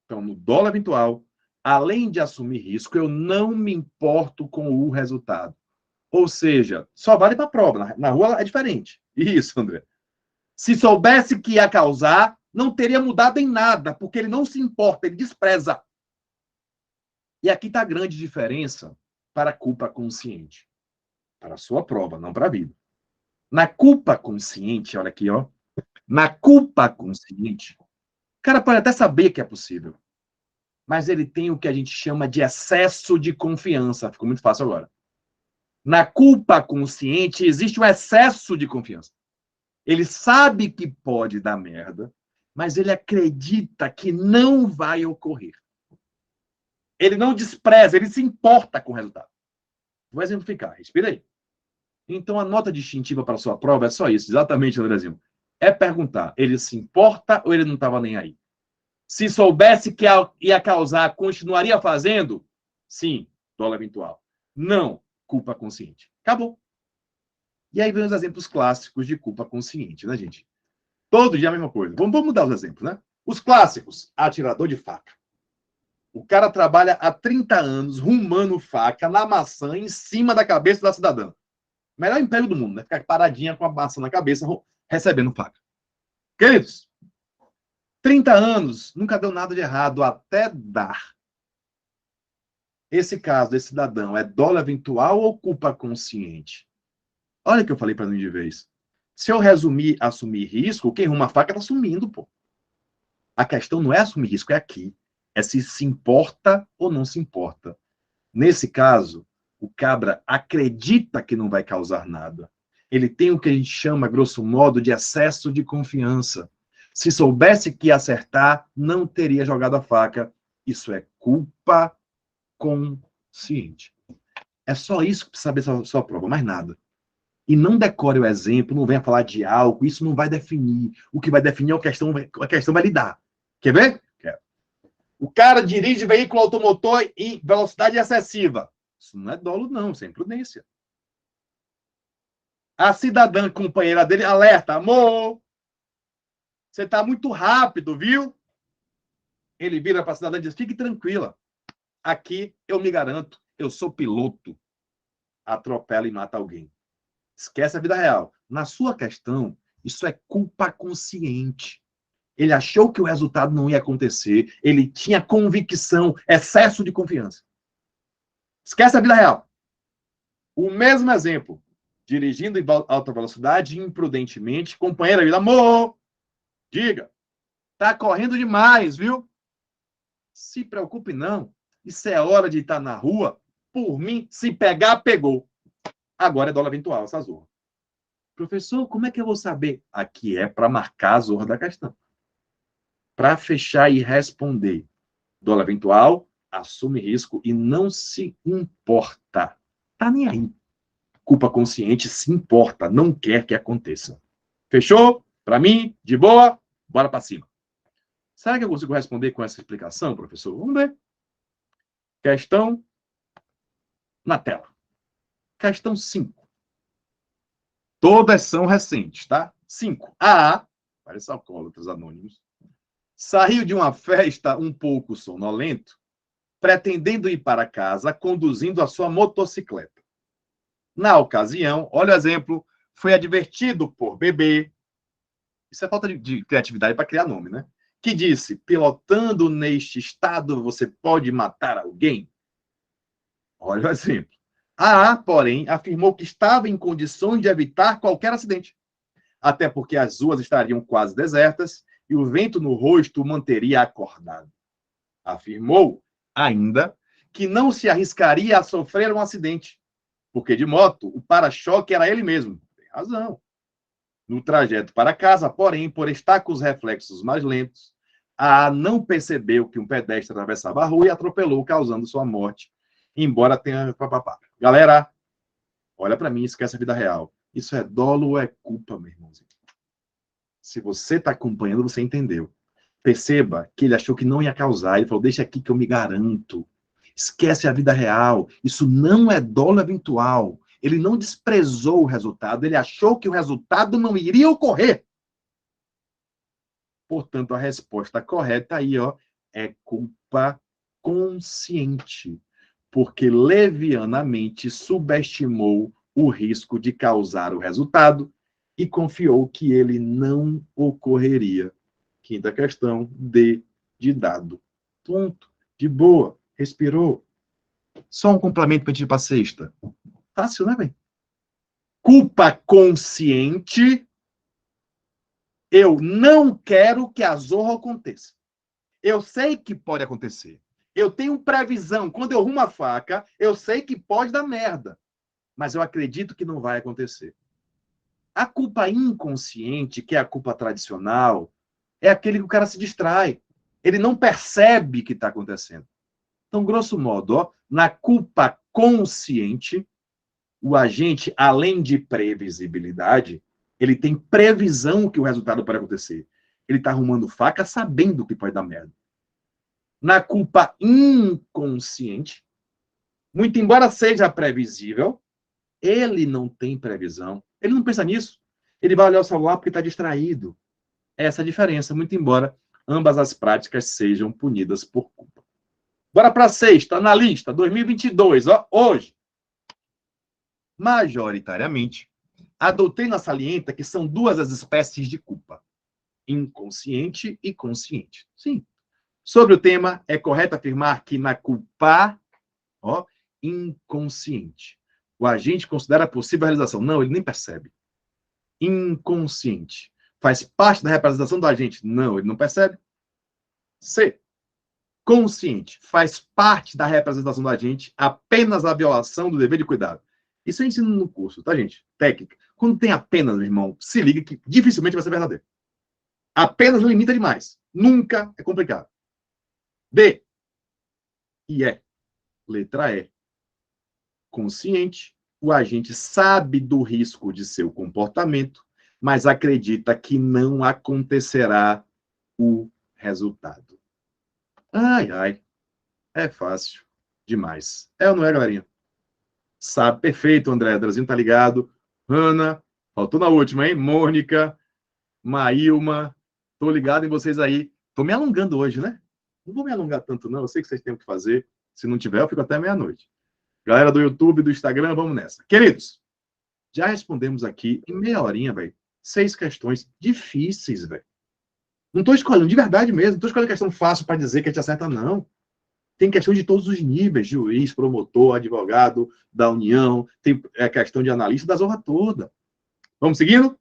Então, no dolo eventual, além de assumir risco, eu não me importo com o resultado. Ou seja, só vale para a prova. Na rua é diferente. Isso, André. Se soubesse que ia causar, não teria mudado em nada, porque ele não se importa, ele despreza. E aqui está a grande diferença para a culpa consciente. Para a sua prova, não para a vida. Na culpa consciente, olha aqui, ó. Na culpa consciente, o cara pode até saber que é possível, mas ele tem o que a gente chama de excesso de confiança. Ficou muito fácil agora. Na culpa consciente, existe o excesso de confiança. Ele sabe que pode dar merda, mas ele acredita que não vai ocorrer. Ele não despreza, ele se importa com o resultado. Vou exemplificar, respira aí. Então, a nota distintiva para a sua prova é só isso, exatamente, Andrezinho. É perguntar, ele se importa ou ele não estava nem aí? Se soubesse que ia causar, continuaria fazendo? Sim, dolo eventual. Não, culpa consciente. Acabou. E aí vem os exemplos clássicos de culpa consciente, né, gente? Todo dia a mesma coisa. Vamos mudar os exemplos, né? Os clássicos, atirador de faca. O cara trabalha há 30 anos rumando faca na maçã em cima da cabeça da cidadã. Melhor emprego do mundo, né? Ficar paradinha com a maçã na cabeça, recebendo faca. Queridos, 30 anos, nunca deu nada de errado, até dar. Esse caso, desse cidadão, é dolo eventual ou culpa consciente? Olha o que eu falei para mim de vez. Se eu resumir, assumir risco, quem ruma a faca está assumindo, pô. A questão não é assumir risco, é aqui. É se importa ou não se importa. Nesse caso, o cabra acredita que não vai causar nada. Ele tem o que a gente chama, grosso modo, de excesso de confiança. Se soubesse que ia acertar, não teria jogado a faca. Isso é culpa consciente. inconsciente. É só isso para saber sua prova, mais nada. E não decore o exemplo, não venha falar de álcool, isso não vai definir. O que vai definir é a questão vai lidar. Quer ver? Quero. O cara dirige veículo automotor em velocidade excessiva. Isso não é dolo, não, isso é imprudência. A cidadã companheira dele alerta: amor, você está muito rápido, viu? Ele vira para a cidadã e diz: fique tranquila, aqui eu me garanto, eu sou piloto. Atropela e mata alguém. Esquece a vida real. Na sua questão, isso é culpa consciente. Ele achou que o resultado não ia acontecer, ele tinha convicção, excesso de confiança. Esquece a vida real. O mesmo exemplo, dirigindo em alta velocidade, imprudentemente, companheira diz: amor, diga, tá correndo demais, viu? Se preocupe não, isso é hora de estar na rua, por mim, se pegar, pegou. Agora é dólar eventual, essa zorra. Professor, como é que eu vou saber? Aqui é para marcar a zorra da questão. Para fechar e responder. Dólar eventual, assume risco e não se importa. Tá nem aí. Culpa consciente se importa, não quer que aconteça. Fechou? Para mim, de boa, bora para cima. Será que eu consigo responder com essa explicação, professor? Vamos ver. Questão na tela. Questão 5. Todas são recentes, tá? 5. A, parece alcoólatras anônimos, saiu de uma festa um pouco sonolento, pretendendo ir para casa conduzindo a sua motocicleta. Na ocasião, olha o exemplo, foi advertido por bebê, isso é falta de criatividade para criar nome, né? Que disse: pilotando neste estado você pode matar alguém. Olha o exemplo. A A, porém, afirmou que estava em condições de evitar qualquer acidente, até porque as ruas estariam quase desertas e o vento no rosto o manteria acordado. Afirmou ainda que não se arriscaria a sofrer um acidente, porque de moto o para-choque era ele mesmo. Tem razão. No trajeto para casa, porém, por estar com os reflexos mais lentos, a não percebeu que um pedestre atravessava a rua e atropelou, causando sua morte, embora tenha... Galera, olha para mim, esquece a vida real. Isso é dolo ou é culpa, meu irmãozinho? Se você está acompanhando, você entendeu. Perceba que ele achou que não ia causar. Ele falou: deixa aqui que eu me garanto. Esquece a vida real. Isso não é dolo eventual. Ele não desprezou o resultado. Ele achou que o resultado não iria ocorrer. Portanto, a resposta correta aí, ó, é culpa consciente. Porque levianamente subestimou o risco de causar o resultado e confiou que ele não ocorreria. Quinta questão, D de dado. Ponto. De boa. Respirou. Só um complemento para a gente ir para a sexta. Fácil, né, velho? Culpa consciente. Eu não quero que a zorra aconteça. Eu sei que pode acontecer. Eu tenho previsão. Quando eu rumo a faca, eu sei que pode dar merda. Mas eu acredito que não vai acontecer. A culpa inconsciente, que é a culpa tradicional, é aquele que o cara se distrai. Ele não percebe que está acontecendo. Então, grosso modo, ó, na culpa consciente, o agente, além de previsibilidade, ele tem previsão que o resultado pode acontecer. Ele está arrumando faca sabendo que pode dar merda. Na culpa inconsciente, muito embora seja previsível, ele não tem previsão. Ele não pensa nisso. Ele vai olhar o celular porque está distraído. Essa é a diferença, muito embora ambas as práticas sejam punidas por culpa. Bora para a sexta, na lista, 2022, ó, hoje. Majoritariamente, a doutrina salienta que são duas as espécies de culpa, inconsciente e consciente. Sim. Sobre o tema, é correto afirmar que na culpa, ó, inconsciente, o agente considera possível a realização. Não, ele nem percebe. Inconsciente. Faz parte da representação do agente? Não, ele não percebe. C. Consciente. Faz parte da representação do agente apenas a violação do dever de cuidado. Isso eu ensino no curso, tá, gente? Técnica. Quando tem apenas, meu irmão, se liga que dificilmente vai ser verdadeiro. Apenas limita demais. Nunca é complicado. D. E E. Letra E. consciente, o agente sabe do risco de seu comportamento, mas acredita que não acontecerá o resultado. Ai, ai, é fácil demais. É ou não é, galerinha? Sabe, perfeito, André. Andrezinho tá ligado. Ana, faltou na última, hein? Mônica, Maílma, tô ligado em vocês aí. Tô me alongando hoje, né? Não vou me alongar tanto, não. Eu sei que vocês têm o que fazer. Se não tiver, eu fico até meia-noite. Galera do YouTube, do Instagram, vamos nessa. Queridos, já respondemos aqui em meia horinha, velho. 6 questões difíceis, velho. Não tô escolhendo, de verdade mesmo. Não tô escolhendo questão fácil para dizer que a gente acerta, não. Tem questão de todos os níveis, juiz, promotor, advogado da União, tem questão de analista da zorra toda. Vamos seguindo?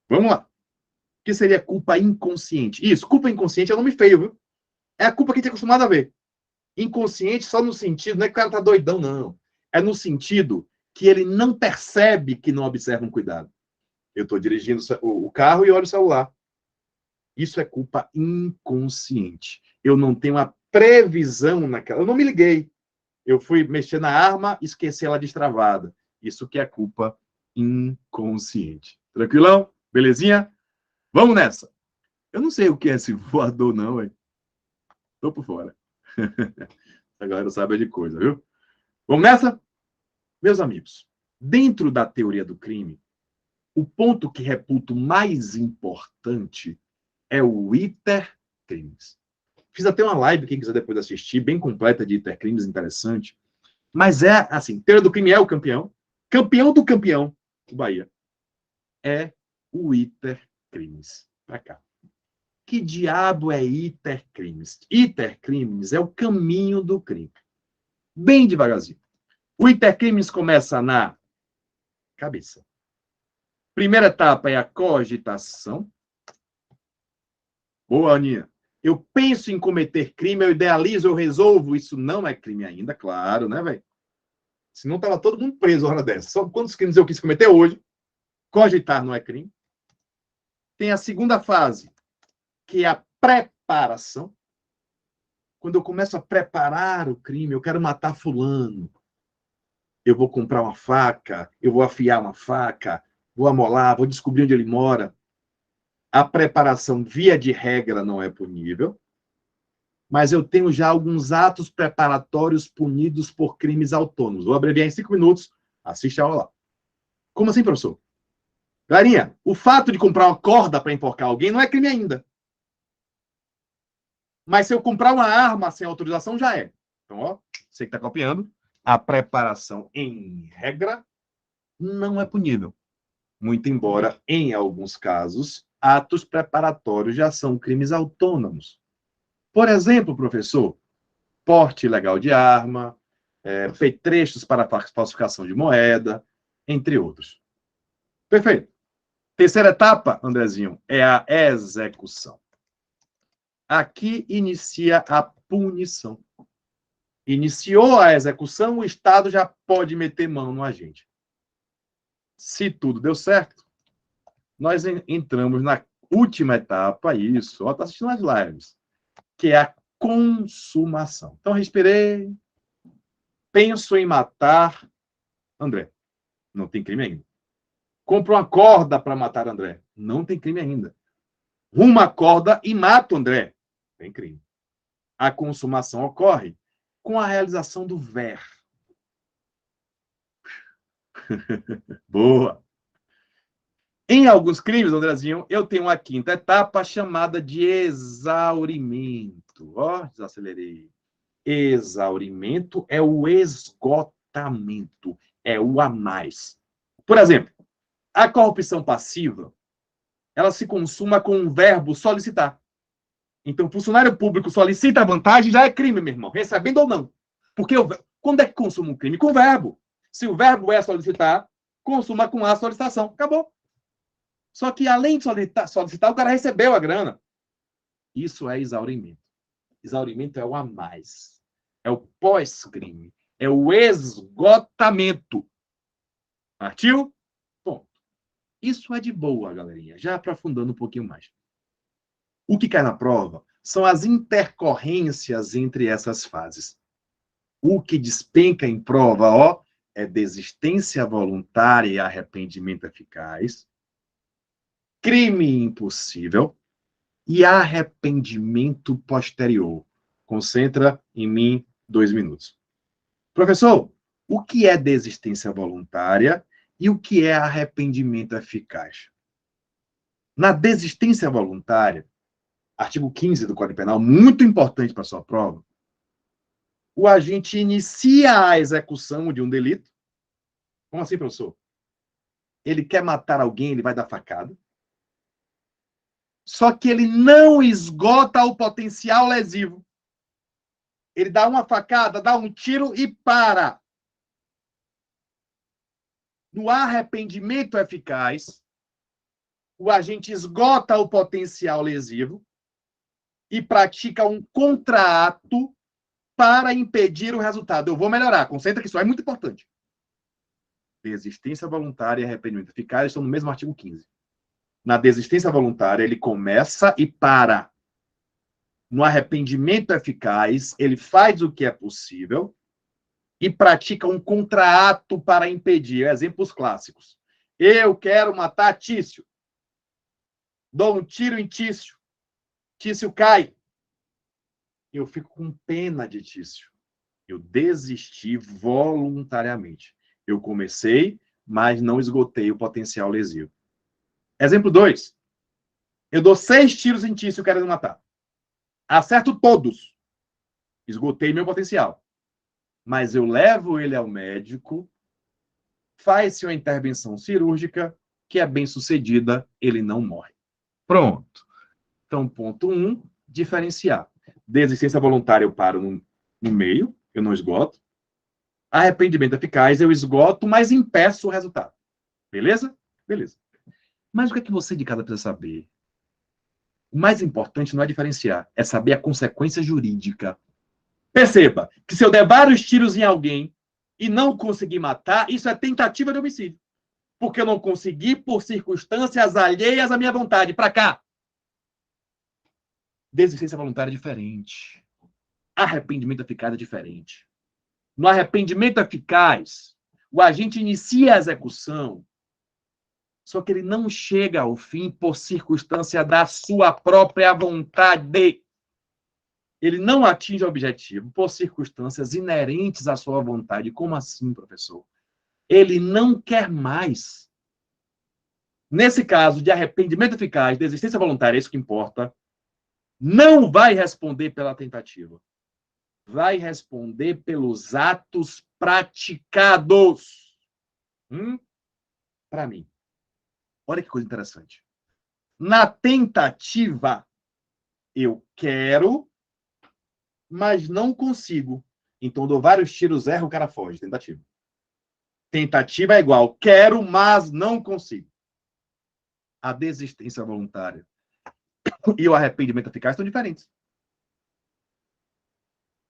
Vamos lá. O que seria culpa inconsciente? Isso, culpa inconsciente é um nome feio, viu? É a culpa que a gente é acostumado a ver. Inconsciente só no sentido, não é que o cara tá doidão, não. É no sentido que ele não percebe que não observa um cuidado. Eu estou dirigindo o carro e olho o celular. Isso é culpa inconsciente. Eu não tenho a previsão naquela. Eu não me liguei. Eu fui mexer na arma, esqueci ela destravada. Isso que é culpa inconsciente. Tranquilão? Belezinha? Vamos nessa. Eu não sei o que é esse voador, não, hein? Tô por fora. A galera sabe de coisa, viu? Vamos nessa? Meus amigos, dentro da teoria do crime, o ponto que reputo mais importante é o iter crimes. Fiz até uma live, quem quiser depois assistir, bem completa de iter crimes, interessante. Mas é assim, teoria do crime é o campeão. Campeão do campeão, o Bahia. É o iter crimes. Pra cá. Que diabo é iter crimes? Iter crimes é o caminho do crime. Bem devagarzinho. O iter crimes começa na cabeça. Primeira etapa é a cogitação. Boa, Aninha. Eu penso em cometer crime, eu idealizo, eu resolvo. Isso não é crime ainda, claro, né, velho? Senão tava todo mundo preso hora dessa. Só quantos crimes eu quis cometer hoje? Cogitar não é crime. Tem a segunda fase, que é a preparação. Quando eu começo a preparar o crime, eu quero matar fulano. Eu vou comprar uma faca, eu vou afiar uma faca, vou amolar, vou descobrir onde ele mora. A preparação, via de regra, não é punível, mas eu tenho já alguns atos preparatórios punidos por crimes autônomos. Vou abreviar em 5 minutos, assiste a aula lá. Como assim, professor? Galinha, o fato de comprar uma corda para enforcar alguém não é crime ainda. Mas se eu comprar uma arma sem autorização, já é. Então, ó, você que está copiando, a preparação, em regra, não é punível. Muito embora, em alguns casos, atos preparatórios já são crimes autônomos. Por exemplo, professor, porte ilegal de arma, petrechos para falsificação de moeda, entre outros. Perfeito. Terceira etapa, Andrezinho, é a execução. Aqui inicia a punição. Iniciou a execução, o Estado já pode meter mão no agente. Se tudo deu certo, nós entramos na última etapa, isso, ó, tá assistindo as lives, que é a consumação. Então, respirei, penso em matar André. Não tem crime ainda. Compro uma corda para matar André. Não tem crime ainda. Rumo a corda e mato André. Tem crime. A consumação ocorre com a realização do verbo. Boa. Em alguns crimes, Andrezinho, eu tenho uma quinta etapa chamada de exaurimento. Ó, desacelerei. Exaurimento é o esgotamento, é o a mais. Por exemplo, a corrupção passiva, ela se consuma com o verbo solicitar. Então, funcionário público solicita a vantagem, já é crime, meu irmão, recebendo ou não. Porque quando é que consuma um crime? Com o verbo. Se o verbo é solicitar, consuma com a solicitação. Acabou. Só que, além de solicitar, o cara recebeu a grana. Isso é exaurimento. Exaurimento é o a mais. É o pós-crime. É o esgotamento. Partiu? Ponto. Isso é de boa, galerinha. Já aprofundando um pouquinho mais. O que cai na prova são as intercorrências entre essas fases. O que despenca em prova, ó, é desistência voluntária e arrependimento eficaz, crime impossível e arrependimento posterior. Concentra em mim 2 minutos. Professor, o que é desistência voluntária e o que é arrependimento eficaz? Na desistência voluntária, artigo 15 do Código Penal, muito importante para a sua prova, o agente inicia a execução de um delito. Como assim, professor? Ele quer matar alguém, ele vai dar facada. Só que ele não esgota o potencial lesivo. Ele dá uma facada, dá um tiro e para. No arrependimento eficaz, o agente esgota o potencial lesivo e pratica um contrato para impedir o resultado. Eu vou melhorar, concentra que isso é muito importante. Desistência voluntária e arrependimento eficaz estão no mesmo artigo 15. Na desistência voluntária, ele começa e para. No arrependimento eficaz, ele faz o que é possível e pratica um contrato para impedir. Exemplos clássicos. Eu quero matar Tício. Dou um tiro em Tício. Tício cai. Eu fico com pena de Tício. Eu desisti voluntariamente. Eu comecei, mas não esgotei o potencial lesivo. Exemplo 2. Eu dou 6 tiros em Tício querendo matar. Acerto todos. Esgotei meu potencial. Mas eu levo ele ao médico, faz-se uma intervenção cirúrgica, que é bem sucedida, ele não morre. Pronto. Então, ponto 1, diferenciar. Desistência voluntária eu paro no meio, eu não esgoto. Arrependimento eficaz, eu esgoto, mas impeço o resultado. Beleza? Beleza. Mas o que é que você de casa precisa saber? O mais importante não é diferenciar, é saber a consequência jurídica. Perceba que se eu der vários tiros em alguém e não conseguir matar, isso é tentativa de homicídio. Porque eu não consegui por circunstâncias alheias à minha vontade. Para cá. Desistência voluntária é diferente. Arrependimento eficaz é diferente. No arrependimento eficaz, o agente inicia a execução, só que ele não chega ao fim por circunstância da sua própria vontade. Ele não atinge o objetivo por circunstâncias inerentes à sua vontade. Como assim, professor? Ele não quer mais. Nesse caso de arrependimento eficaz, desistência voluntária, é isso que importa, não vai responder pela tentativa. Vai responder pelos atos praticados. Para mim. Olha que coisa interessante. Na tentativa, eu quero, mas não consigo. Então, dou vários tiros, erro, o cara foge. Tentativa. Tentativa é igual. Quero, mas não consigo. A desistência voluntária e o arrependimento eficaz estão diferentes.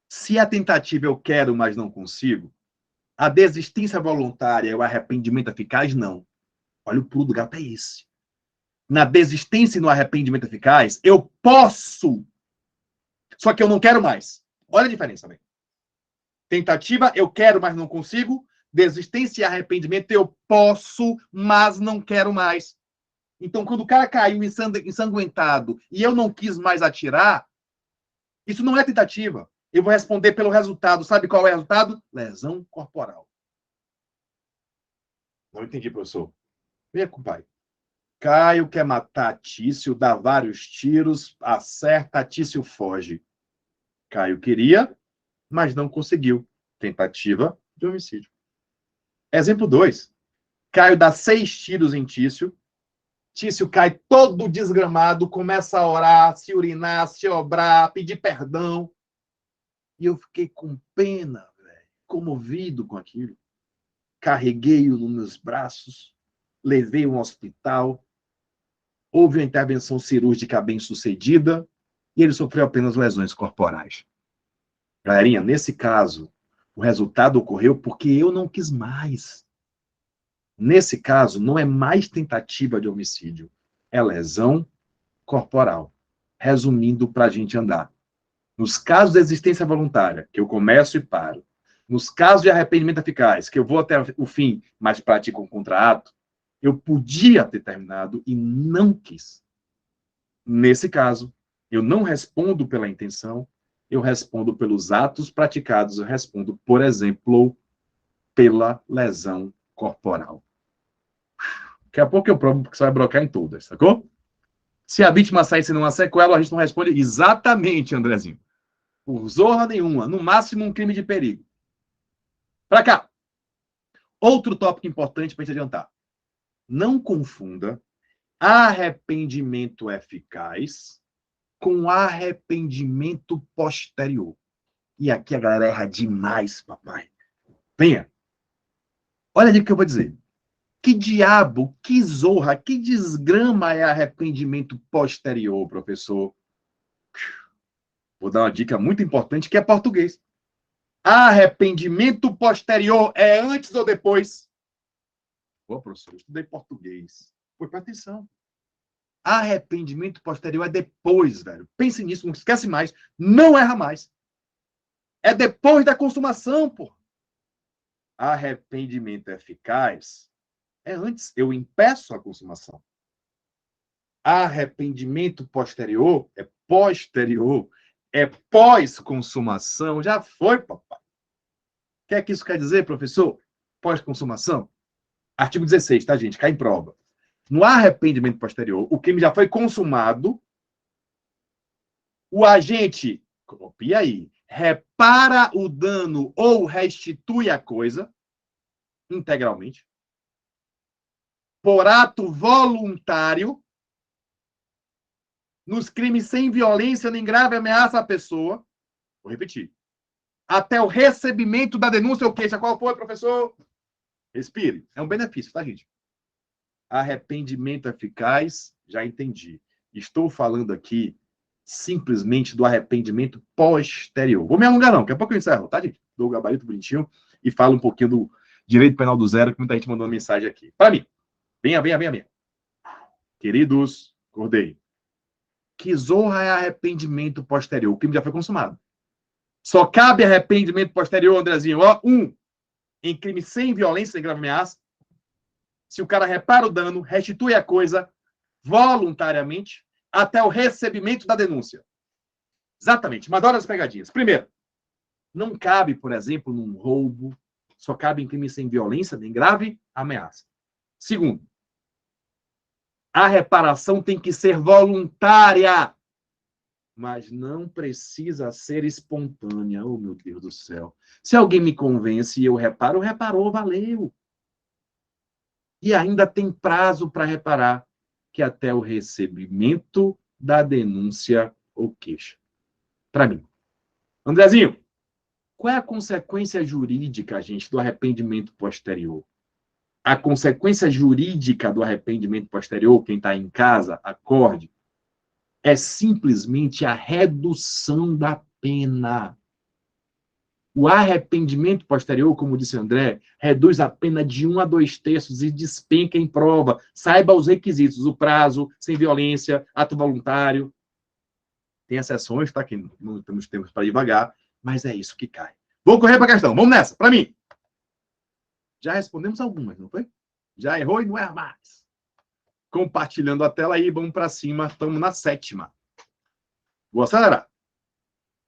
Se a tentativa eu quero, mas não consigo, a desistência voluntária e o arrependimento eficaz, não. Olha, o pulo do gato é esse. Na desistência e no arrependimento eficaz, eu posso, só que eu não quero mais. Olha a diferença, velho. Tentativa, eu quero, mas não consigo. Desistência e arrependimento, eu posso, mas não quero mais. Então, quando o cara caiu ensanguentado e eu não quis mais atirar, isso não é tentativa. Eu vou responder pelo resultado. Sabe qual é o resultado? Lesão corporal. Não entendi, professor. Vem com o pai. Caio quer matar Tício, dá vários tiros, acerta, Tício foge. Caio queria, mas não conseguiu. Tentativa de homicídio. Exemplo 2. Caio dá 6 tiros em Tício. Tício cai todo desgramado, começa a orar, se urinar, se obrar, pedir perdão. E eu fiquei com pena, velho, comovido com aquilo. Carreguei-o nos meus braços, levei-o ao hospital. Houve uma intervenção cirúrgica bem-sucedida e ele sofreu apenas lesões corporais. Galerinha, nesse caso, o resultado ocorreu porque eu não quis mais. Nesse caso, não é mais tentativa de homicídio, é lesão corporal. Resumindo, para a gente andar. Nos casos de existência voluntária, que eu começo e paro, Nos casos de arrependimento eficaz, que eu vou até o fim, mas pratico um contrato, eu podia ter terminado e não quis. Nesse caso, eu não respondo pela intenção, eu respondo pelos atos praticados, eu respondo, por exemplo, pela lesão corporal. Daqui a pouco eu provo que você vai bloquear em todas, sacou? Se a vítima sair sem uma sequela, a gente não responde exatamente, Andrezinho. Por zorra nenhuma, no máximo um crime de perigo. Pra cá. Outro tópico importante para gente adiantar. Não confunda arrependimento eficaz com arrependimento posterior. E aqui a galera erra demais, papai. Venha. Olha ali o que eu vou dizer. Que diabo, que zorra, que desgrama é arrependimento posterior, professor? Vou dar uma dica muito importante, que é português. Arrependimento posterior é antes ou depois? Ô, professor, eu estudei português. Pô, presta atenção. Arrependimento posterior é depois, velho. Pense nisso, não esquece mais. Não erra mais. É depois da consumação, pô. Arrependimento eficaz é antes. Eu impeço a consumação. Arrependimento posterior é posterior. É pós-consumação. Já foi, papai. O que é que isso quer dizer, professor? Pós-consumação? Artigo 16, tá, gente? Cai em prova. No arrependimento posterior, o crime já foi consumado, o agente, copia aí, repara o dano ou restitui a coisa integralmente, por ato voluntário, nos crimes sem violência nem grave ameaça à pessoa, vou repetir, até o recebimento da denúncia ou queixa. Qual foi, professor? Respire. É um benefício, tá, gente? Arrependimento eficaz, já entendi. Estou falando aqui simplesmente do arrependimento posterior. Vou me alongar, não, daqui a pouco eu encerro, tá, gente? Dou o gabarito bonitinho e falo um pouquinho do direito penal do zero, que muita gente mandou uma mensagem aqui. Para mim. Venha. Queridos, acordei. Que zorra é arrependimento posterior? O crime já foi consumado. Só cabe arrependimento posterior, Andrezinho, ó, em crime sem violência, sem grave ameaça, se o cara repara o dano, restitui a coisa voluntariamente até o recebimento da denúncia. Exatamente. Mas olha as pegadinhas. Primeiro, não cabe, por exemplo, num roubo, só cabe em crime sem violência nem grave ameaça. Segundo, a reparação tem que ser voluntária, mas não precisa ser espontânea. Oh, meu Deus do céu. Se alguém me convence e eu reparo, reparou, valeu. E ainda tem prazo para reparar, que é até o recebimento da denúncia ou queixa. Para mim. Andrezinho, qual é a consequência jurídica, gente, do arrependimento posterior? A consequência jurídica do arrependimento posterior, quem está em casa, acorde, é simplesmente a redução da pena. O arrependimento posterior, como disse André, reduz a pena de 1 a 2 terços e despenca em prova. Saiba os requisitos, o prazo, sem violência, ato voluntário. Tem exceções, tá? Que não temos tempo para devagar, mas é isso que cai. Vou correr para a questão. Vamos nessa, para mim. Já respondemos algumas, não foi? Já errou e não erra mais. Compartilhando a tela aí, vamos para cima. Estamos na 7ª. Vou acelerar.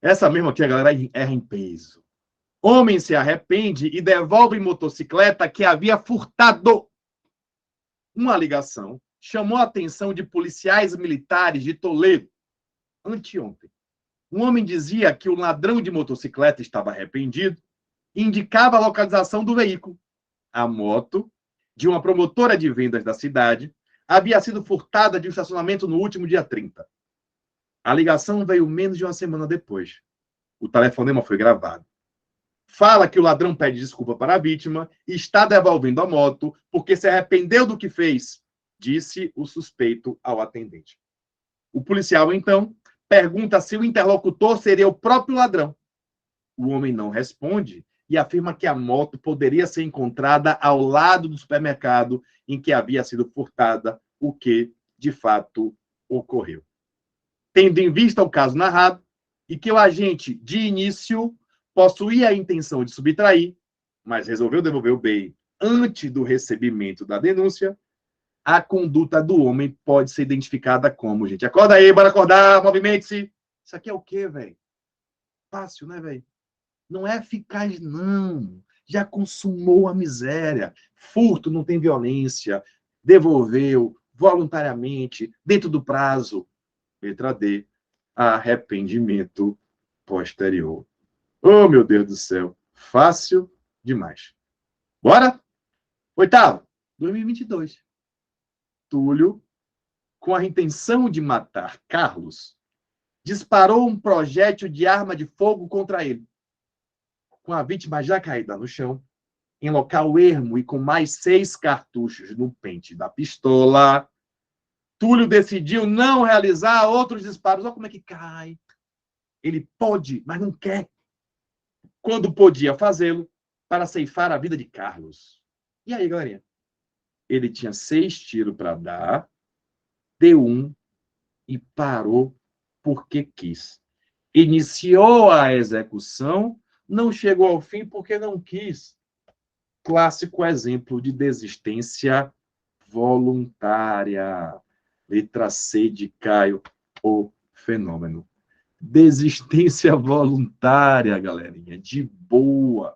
Essa mesma aqui a galera erra em peso. Homem se arrepende e devolve motocicleta que havia furtado. Uma ligação chamou a atenção de policiais militares de Toledo anteontem. Um homem dizia que o ladrão de motocicleta estava arrependido e indicava a localização do veículo. A moto, de uma promotora de vendas da cidade, havia sido furtada de um estacionamento no último dia 30. A ligação veio menos de uma semana depois. O telefonema foi gravado. Fala que o ladrão pede desculpa para a vítima e está devolvendo a moto porque se arrependeu do que fez, disse o suspeito ao atendente. O policial, então, pergunta se o interlocutor seria o próprio ladrão. O homem não responde e afirma que a moto poderia ser encontrada ao lado do supermercado em que havia sido furtada, o que, de fato, ocorreu. Tendo em vista o caso narrado e que o agente, de início, possuía a intenção de subtrair, mas resolveu devolver o bem antes do recebimento da denúncia, a conduta do homem pode ser identificada como, gente, acorda aí, bora acordar, movimente-se. Isso aqui é o quê, velho? Fácil, né, velho? Não é eficaz, não. Já consumou a miséria. Furto não tem violência. Devolveu voluntariamente, dentro do prazo. Letra D, arrependimento posterior. Oh, meu Deus do céu. Fácil demais. Bora? Oitavo, 2022. Túlio, com a intenção de matar Carlos, disparou um projétil de arma de fogo contra ele. Com a vítima já caída no chão, em local ermo e com mais 6 cartuchos no pente da pistola, Túlio decidiu não realizar outros disparos. Olha como é que cai. Ele pode, mas não quer. Quando podia fazê-lo, para ceifar a vida de Carlos. E aí, galerinha? Ele tinha 6 tiros para dar, deu um e parou porque quis. Iniciou a execução, não chegou ao fim porque não quis. Clássico exemplo de desistência voluntária. Letra C de Caio, o fenômeno. Desistência voluntária, galerinha, de boa.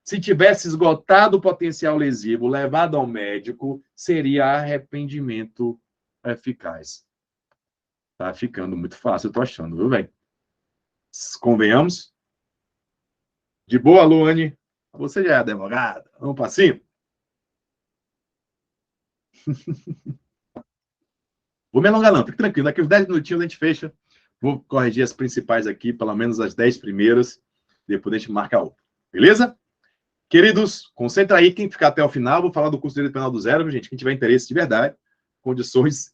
Se tivesse esgotado o potencial lesivo, levado ao médico, seria arrependimento eficaz. Tá ficando muito fácil, eu tô achando, viu, velho? Convenhamos? De boa, Luane? Você já é advogada? Vamos para cima? Vou me alongar não, fique tranquilo. Daqui uns 10 minutinhos a gente fecha. Vou corrigir as principais aqui, pelo menos as 10 primeiras. Depois a gente marca outra. Beleza? Queridos, concentra aí. Quem ficar até o final, vou falar do curso de Direito Penal do Zero, gente. Quem tiver interesse de verdade, condições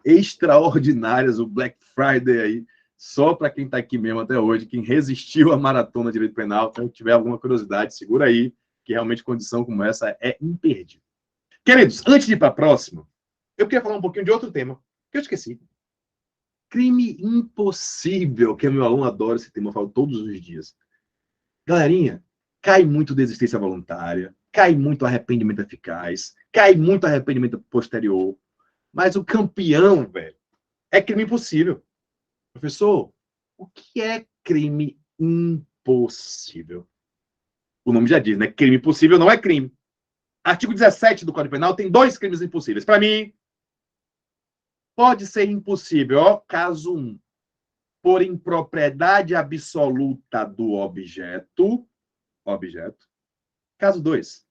extraordinárias, o Black Friday aí, só para quem está aqui mesmo até hoje, quem resistiu à maratona de Direito Penal. Então, tiver alguma curiosidade, segura aí, que realmente condição como essa é imperdível. Queridos, antes de ir para a próxima, eu queria falar um pouquinho de outro tema, que eu esqueci. Crime impossível, que meu aluno adora esse tema, eu falo todos os dias. Galerinha, cai muito desistência voluntária, cai muito arrependimento eficaz, cai muito arrependimento posterior, mas o campeão, velho, é crime impossível. Professor, o que é crime impossível? O nome já diz, né? Crime impossível não é crime. Artigo 17 do Código Penal tem 2 crimes impossíveis. Para mim, pode ser impossível, ó, caso 1, por impropriedade absoluta do objeto. Caso 2,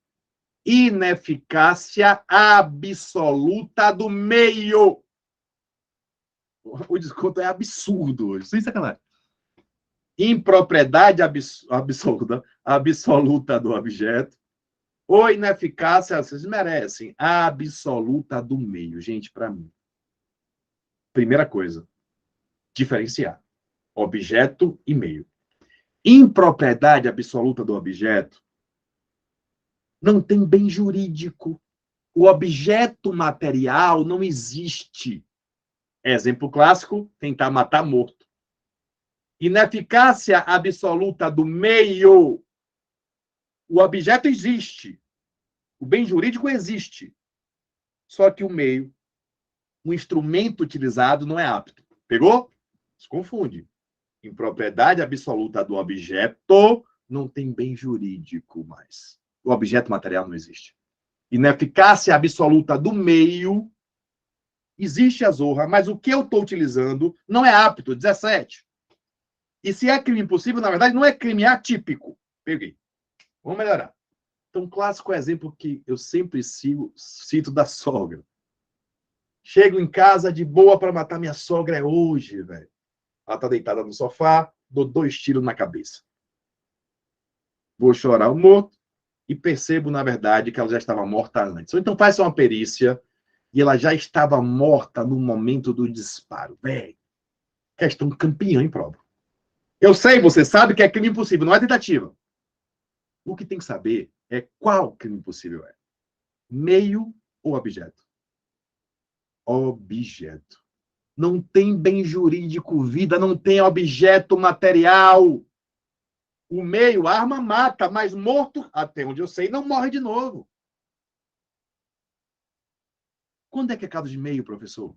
ineficácia absoluta do meio. O desconto é absurdo hoje, sem sacanagem. Impropriedade absoluta do objeto, ou ineficácia, vocês merecem, absoluta do meio. Gente, para mim, primeira coisa, diferenciar objeto e meio. Impropriedade absoluta do objeto não tem bem jurídico. O objeto material não existe. Exemplo clássico, tentar matar morto. Ineficácia absoluta do meio. O objeto existe. O bem jurídico existe. Só que o meio, o instrumento utilizado não é apto. Pegou? Se confunde. Impropriedade absoluta do objeto não tem bem jurídico mais. O objeto material não existe. Ineficácia absoluta do meio, existe a zorra, mas o que eu estou utilizando não é apto. 17. E se é crime impossível, na verdade, não é crime atípico. Peguei. Vamos melhorar. Então, clássico exemplo que eu sempre cito da sogra. Chego em casa de boa para matar minha sogra é hoje, velho. Ela tá deitada no sofá, dou 2 tiros na cabeça. Vou chorar o morto e percebo, na verdade, que ela já estava morta antes. Ou então faz uma perícia e ela já estava morta no momento do disparo. Velho, questão campeã em prova. Eu sei, você sabe que é crime impossível, não é tentativa. O que tem que saber é qual crime impossível é. Meio ou objeto? Objeto. Não tem bem jurídico vida, não tem objeto material. O meio, a arma mata, mas morto, até onde eu sei, não morre de novo. Quando é que é caso de meio, professor?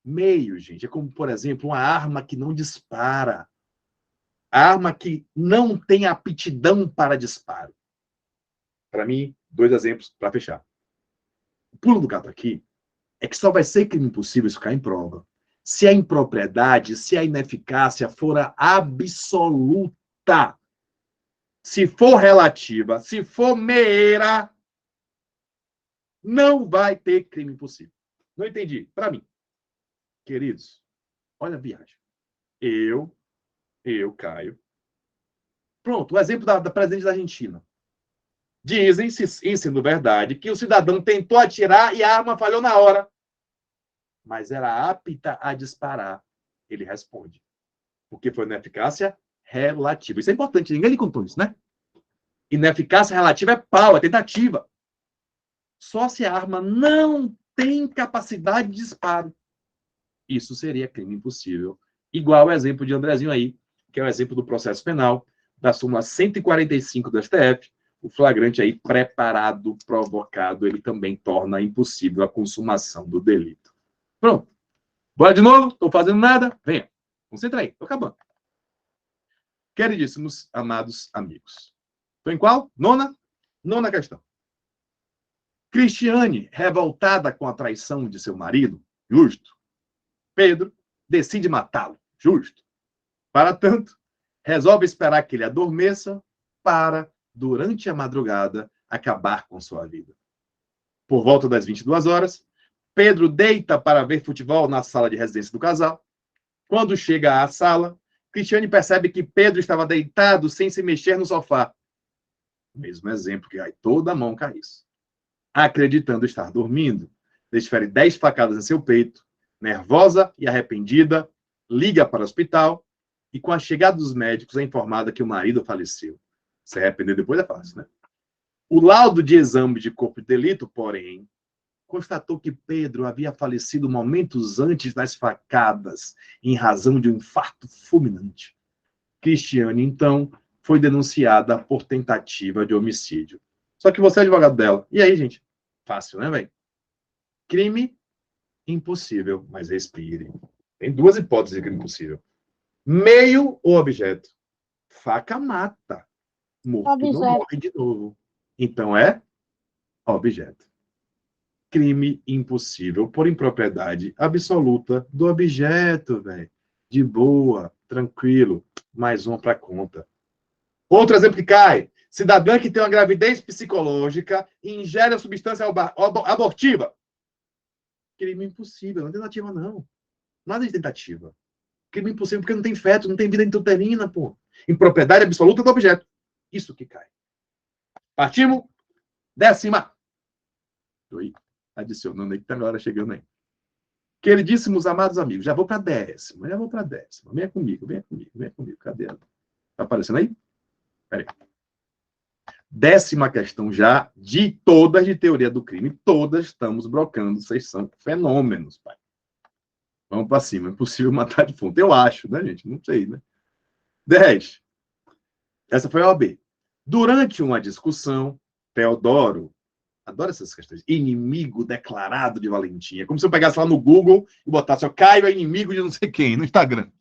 Meio, gente, é como, por exemplo, uma arma que não dispara. A arma que não tem aptidão para disparo. Para mim, 2 exemplos para fechar. O pulo do gato aqui é que só vai ser crime impossível isso cair em prova se a impropriedade, se a ineficácia for absoluta. Se for relativa, se for meira, não vai ter crime impossível. Não entendi. Para mim, queridos, olha a viagem. Eu, Caio. Pronto, o exemplo da presidente da Argentina. Dizem, em sendo verdade, que o cidadão tentou atirar e a arma falhou na hora. Mas era apta a disparar. Ele responde. Porque foi ineficácia relativa. Isso é importante, ninguém lhe contou isso, né? Ineficácia relativa é pau, é tentativa. Só se a arma não tem capacidade de disparo. Isso seria crime impossível. Igual o exemplo de Andrezinho aí, que é o exemplo do processo penal, da súmula 145 do STF, o flagrante aí preparado, provocado, ele também torna impossível a consumação do delito. Pronto. Bora de novo? Estou fazendo nada? Venha. Concentra aí. Estou acabando. Queridíssimos, amados amigos. Estou em qual? Nona questão. Cristiane, revoltada com a traição de seu marido, justo. Pedro decide matá-lo, justo. Para tanto, resolve esperar que ele adormeça para, durante a madrugada, acabar com sua vida. Por volta das 22 horas, Pedro deita para ver futebol na sala de residência do casal. Quando chega à sala, Cristiane percebe que Pedro estava deitado sem se mexer no sofá. Mesmo exemplo que aí toda a mão caísse. Acreditando estar dormindo, desfere 10 facadas em seu peito. Nervosa e arrependida, liga para o hospital e, com a chegada dos médicos, é informada que o marido faleceu. Se arrepender depois é fácil, né? O laudo de exame de corpo de delito, porém, constatou que Pedro havia falecido momentos antes das facadas, em razão de um infarto fulminante. Cristiane, então, foi denunciada por tentativa de homicídio. Só que você é advogado dela. E aí, gente? Fácil, né, velho? Crime impossível, mas respire. Tem 2 hipóteses de crime impossível. Meio ou objeto? Faca mata. Morto Objeto. não morre de novo. Então é objeto. Crime impossível por impropriedade absoluta do objeto, velho. De boa, tranquilo. Mais uma para conta. Outro exemplo que cai. Cidadã que tem uma gravidez psicológica e ingere a substância abortiva. Crime impossível, não é tentativa, não. Nada de tentativa. Crime impossível porque não tem feto, não tem vida intrauterina, pô. Impropriedade absoluta do objeto. Isso que cai. Partimos? 10ª. Oi, adicionando aí, que tá agora chegando aí. Queridíssimos, amados amigos, já vou para 10ª, já vou para 10ª. Venha comigo, venha comigo, venha comigo. Cadê ela? Tá aparecendo aí? Peraí. 10ª questão já de todas de teoria do crime. Todas estamos brocando. Vocês são fenômenos, pai. Vamos para cima. É possível matar de fonte. Eu acho, né, gente? Não sei, né? 10. Essa foi a OAB. Durante uma discussão, Teodoro, adoro essas questões, inimigo declarado de Valentim. É como se eu pegasse lá no Google e botasse, o Caio é inimigo de não sei quem, no Instagram.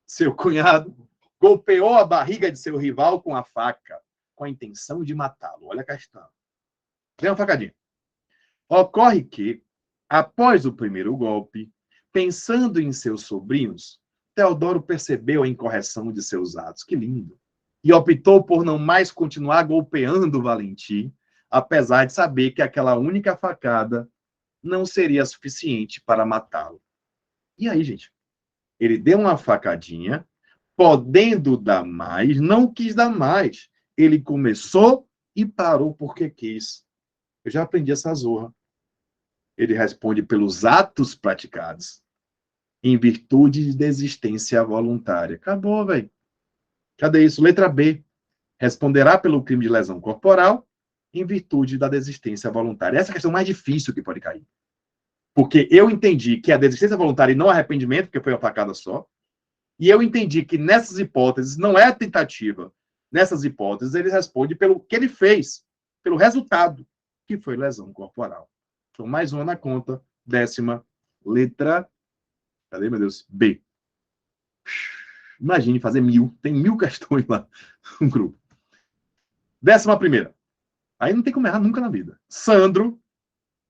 Seu cunhado golpeou a barriga de seu rival com a faca, com a intenção de matá-lo. Olha a questão. Vem uma facadinha. Ocorre que, após o primeiro golpe, pensando em seus sobrinhos, Teodoro percebeu a incorreção de seus atos. Que lindo. E optou por não mais continuar golpeando Valentim, apesar de saber que aquela única facada não seria suficiente para matá-lo. E aí, gente? Ele deu uma facadinha, podendo dar mais, não quis dar mais. Ele começou e parou porque quis. Eu já aprendi essa zorra. Ele responde pelos atos praticados, em virtude de desistência voluntária. Acabou, velho. Cadê isso? Letra B. Responderá pelo crime de lesão corporal, em virtude da desistência voluntária. Essa é a questão mais difícil que pode cair. Porque eu entendi que a desistência voluntária e não arrependimento, porque foi uma facada só, e eu entendi que nessas hipóteses não é a tentativa, Nessas hipóteses, ele responde pelo que ele fez, pelo resultado, que foi lesão corporal. Então, mais uma na conta, 10ª letra, cadê, meu Deus? B. Imagine fazer 1000, tem 1000 questões lá no grupo. 11ª, aí não tem como errar nunca na vida. Sandro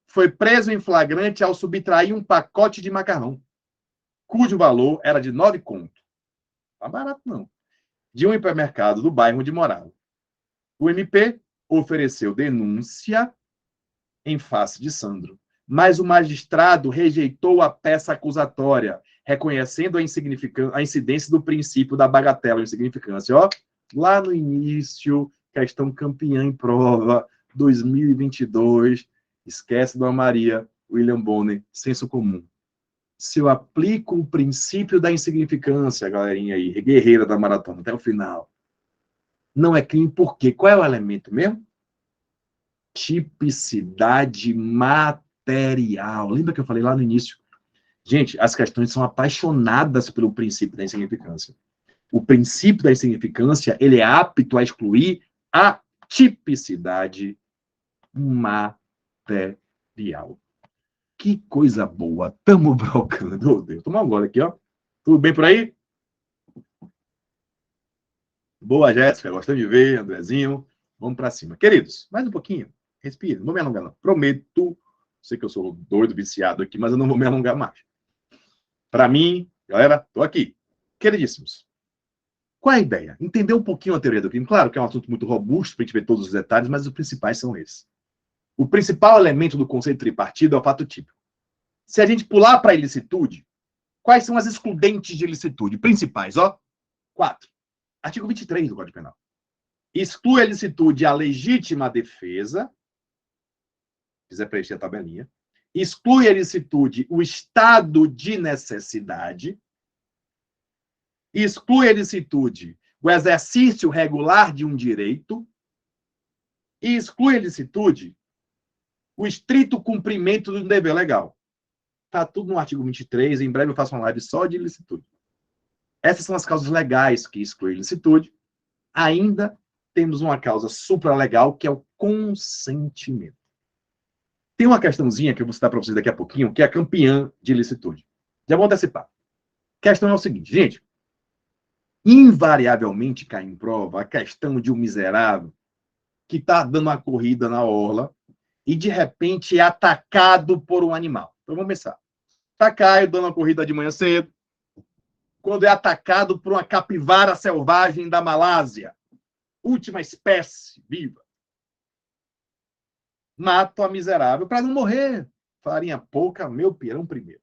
foi preso em flagrante ao subtrair um pacote de macarrão, cujo valor era de 9 conto. Não tá barato, não. De um hipermercado do bairro onde morava. O MP ofereceu denúncia em face de Sandro, mas o magistrado rejeitou a peça acusatória, reconhecendo a incidência do princípio da bagatela, insignificância. Ó, lá no início, questão campeã em prova, 2022, esquece Dona Maria, William Bonner, senso comum. Se eu aplico o princípio da insignificância, galerinha aí, guerreira da maratona, até o final, não é crime por quê? Qual é o elemento mesmo? Tipicidade material. Lembra que eu falei lá no início? Gente, as questões são apaixonadas pelo princípio da insignificância. O princípio da insignificância, ele é apto a excluir a tipicidade material. Que coisa boa. Tamo brocando. Oh, Deus. Tomar um gole aqui, ó. Tudo bem por aí? Boa, Jéssica. Gostando de ver, Andrezinho. Vamos para cima. Queridos, mais um pouquinho. Respira. Não vou me alongar, não. Prometo. Sei que eu sou doido, viciado aqui, mas eu não vou me alongar mais. Para mim, galera, tô aqui. Queridíssimos. Qual é a ideia? Entender um pouquinho a teoria do crime. Claro que é um assunto muito robusto para a gente ver todos os detalhes, mas os principais são esses. O principal elemento do conceito tripartido é o fato típico. Se a gente pular para a ilicitude, quais são as excludentes de ilicitude? Principais, ó. 4. Artigo 23 do Código Penal. Exclui a ilicitude a legítima defesa. Se quiser preencher a tabelinha. Exclui a ilicitude o estado de necessidade. Exclui a ilicitude o exercício regular de um direito. E exclui a ilicitude o estrito cumprimento do dever legal. Está tudo no artigo 23. Em breve eu faço uma live só de ilicitude. Essas são as causas legais que excluem a ilicitude. Ainda temos uma causa supralegal, que é o consentimento. Tem uma questãozinha que eu vou citar para vocês daqui a pouquinho, que é a campeã de ilicitude. Já vou antecipar. A questão é o seguinte, gente. Invariavelmente cai em prova a questão de um miserável que está dando uma corrida na orla e, de repente, é atacado por um animal. Então, vamos começar. Está Caio dando uma corrida de manhã cedo, quando é atacado por uma capivara selvagem da Malásia, última espécie viva. Mato a miserável para não morrer. Farinha pouca, meu pirão primeiro.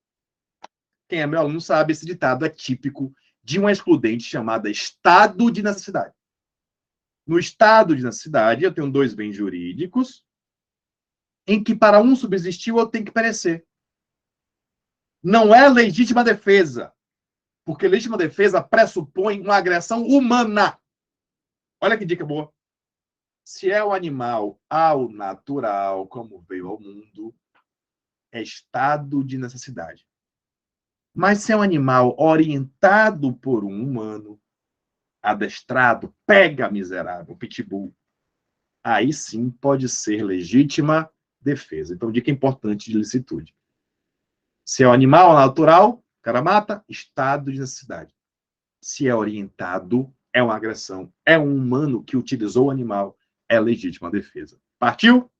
Quem é meu aluno sabe, esse ditado é típico de uma excludente chamada estado de necessidade. No estado de necessidade, eu tenho 2 bens jurídicos em que, para um subsistir, eu tenho que perecer. Não é legítima defesa, porque legítima defesa pressupõe uma agressão humana. Olha que dica boa. Se é o animal ao natural, como veio ao mundo, é estado de necessidade. Mas se é um animal orientado por um humano, adestrado, pega miserável, pitbull, aí sim pode ser legítima defesa. Então, dica importante de licitude. Se é um animal natural, o cara mata, estado de necessidade. Se é orientado, é uma agressão, é um humano que utilizou o animal, é legítima defesa. Partiu?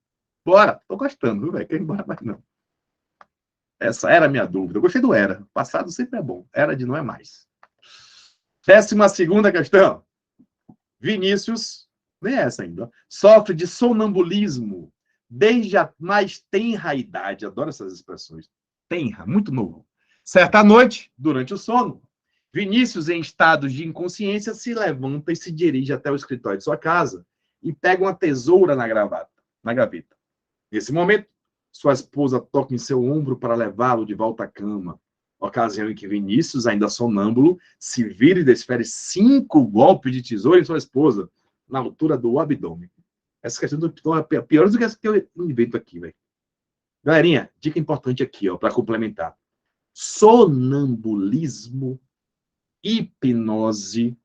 Bora! Tô gostando, viu, velho? Quer ir embora mais não. Essa era a minha dúvida. Eu gostei do era. Passado sempre é bom. Era de não é mais. 12ª questão. Vinícius, nem é essa ainda, sofre de sonambulismo desde a mais tenra idade. Adoro essas expressões. Tenra, muito novo. Certa noite, durante o sono, Vinícius, em estado de inconsciência, se levanta e se dirige até o escritório de sua casa e pega uma tesoura na gaveta. Nesse momento, sua esposa toca em seu ombro para levá-lo de volta à cama. Ocasião em que Vinícius, ainda sonâmbulo, se vira e desfere 5 golpes de tesoura em sua esposa, na altura do abdômen. Essa questão é pior do que essa que eu invento aqui, velho. Galerinha, dica importante aqui, ó, para complementar. Sonambulismo, hipnose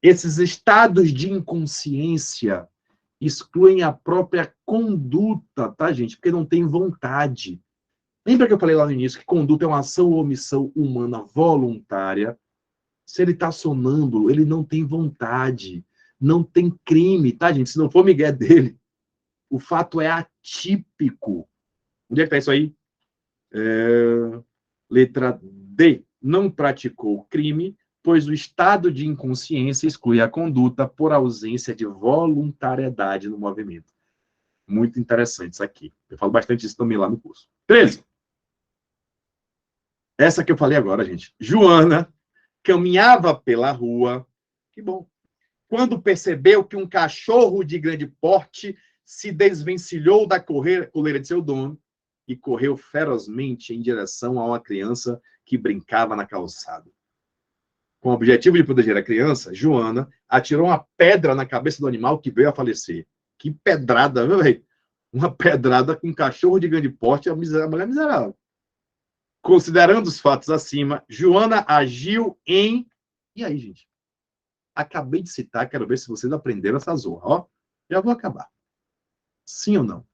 Esses estados de inconsciência excluem a própria conduta, tá, gente? Porque não tem vontade. Lembra que eu falei lá no início que conduta é uma ação ou omissão humana voluntária? Se ele está sonâmbulo, ele não tem vontade, não tem crime, tá, gente? Se não for migué dele, o fato é atípico. Onde é que está isso aí? Letra D. Não praticou crime, pois o estado de inconsciência exclui a conduta por ausência de voluntariedade no movimento. Muito interessante isso aqui. Eu falo bastante isso também lá no curso. 13. Essa que eu falei agora, gente. Joana caminhava pela rua. Que bom. Quando percebeu que um cachorro de grande porte se desvencilhou da coleira de seu dono e correu ferozmente em direção a uma criança que brincava na calçada. Com o objetivo de proteger a criança, Joana atirou uma pedra na cabeça do animal que veio a falecer. Que pedrada, viu, velho? Uma pedrada com um cachorro de grande porte, a mulher miserável. Considerando os fatos acima, Joana agiu em... E aí, gente? Acabei de citar, quero ver se vocês aprenderam essa zorra. Ó, já vou acabar. Sim ou não?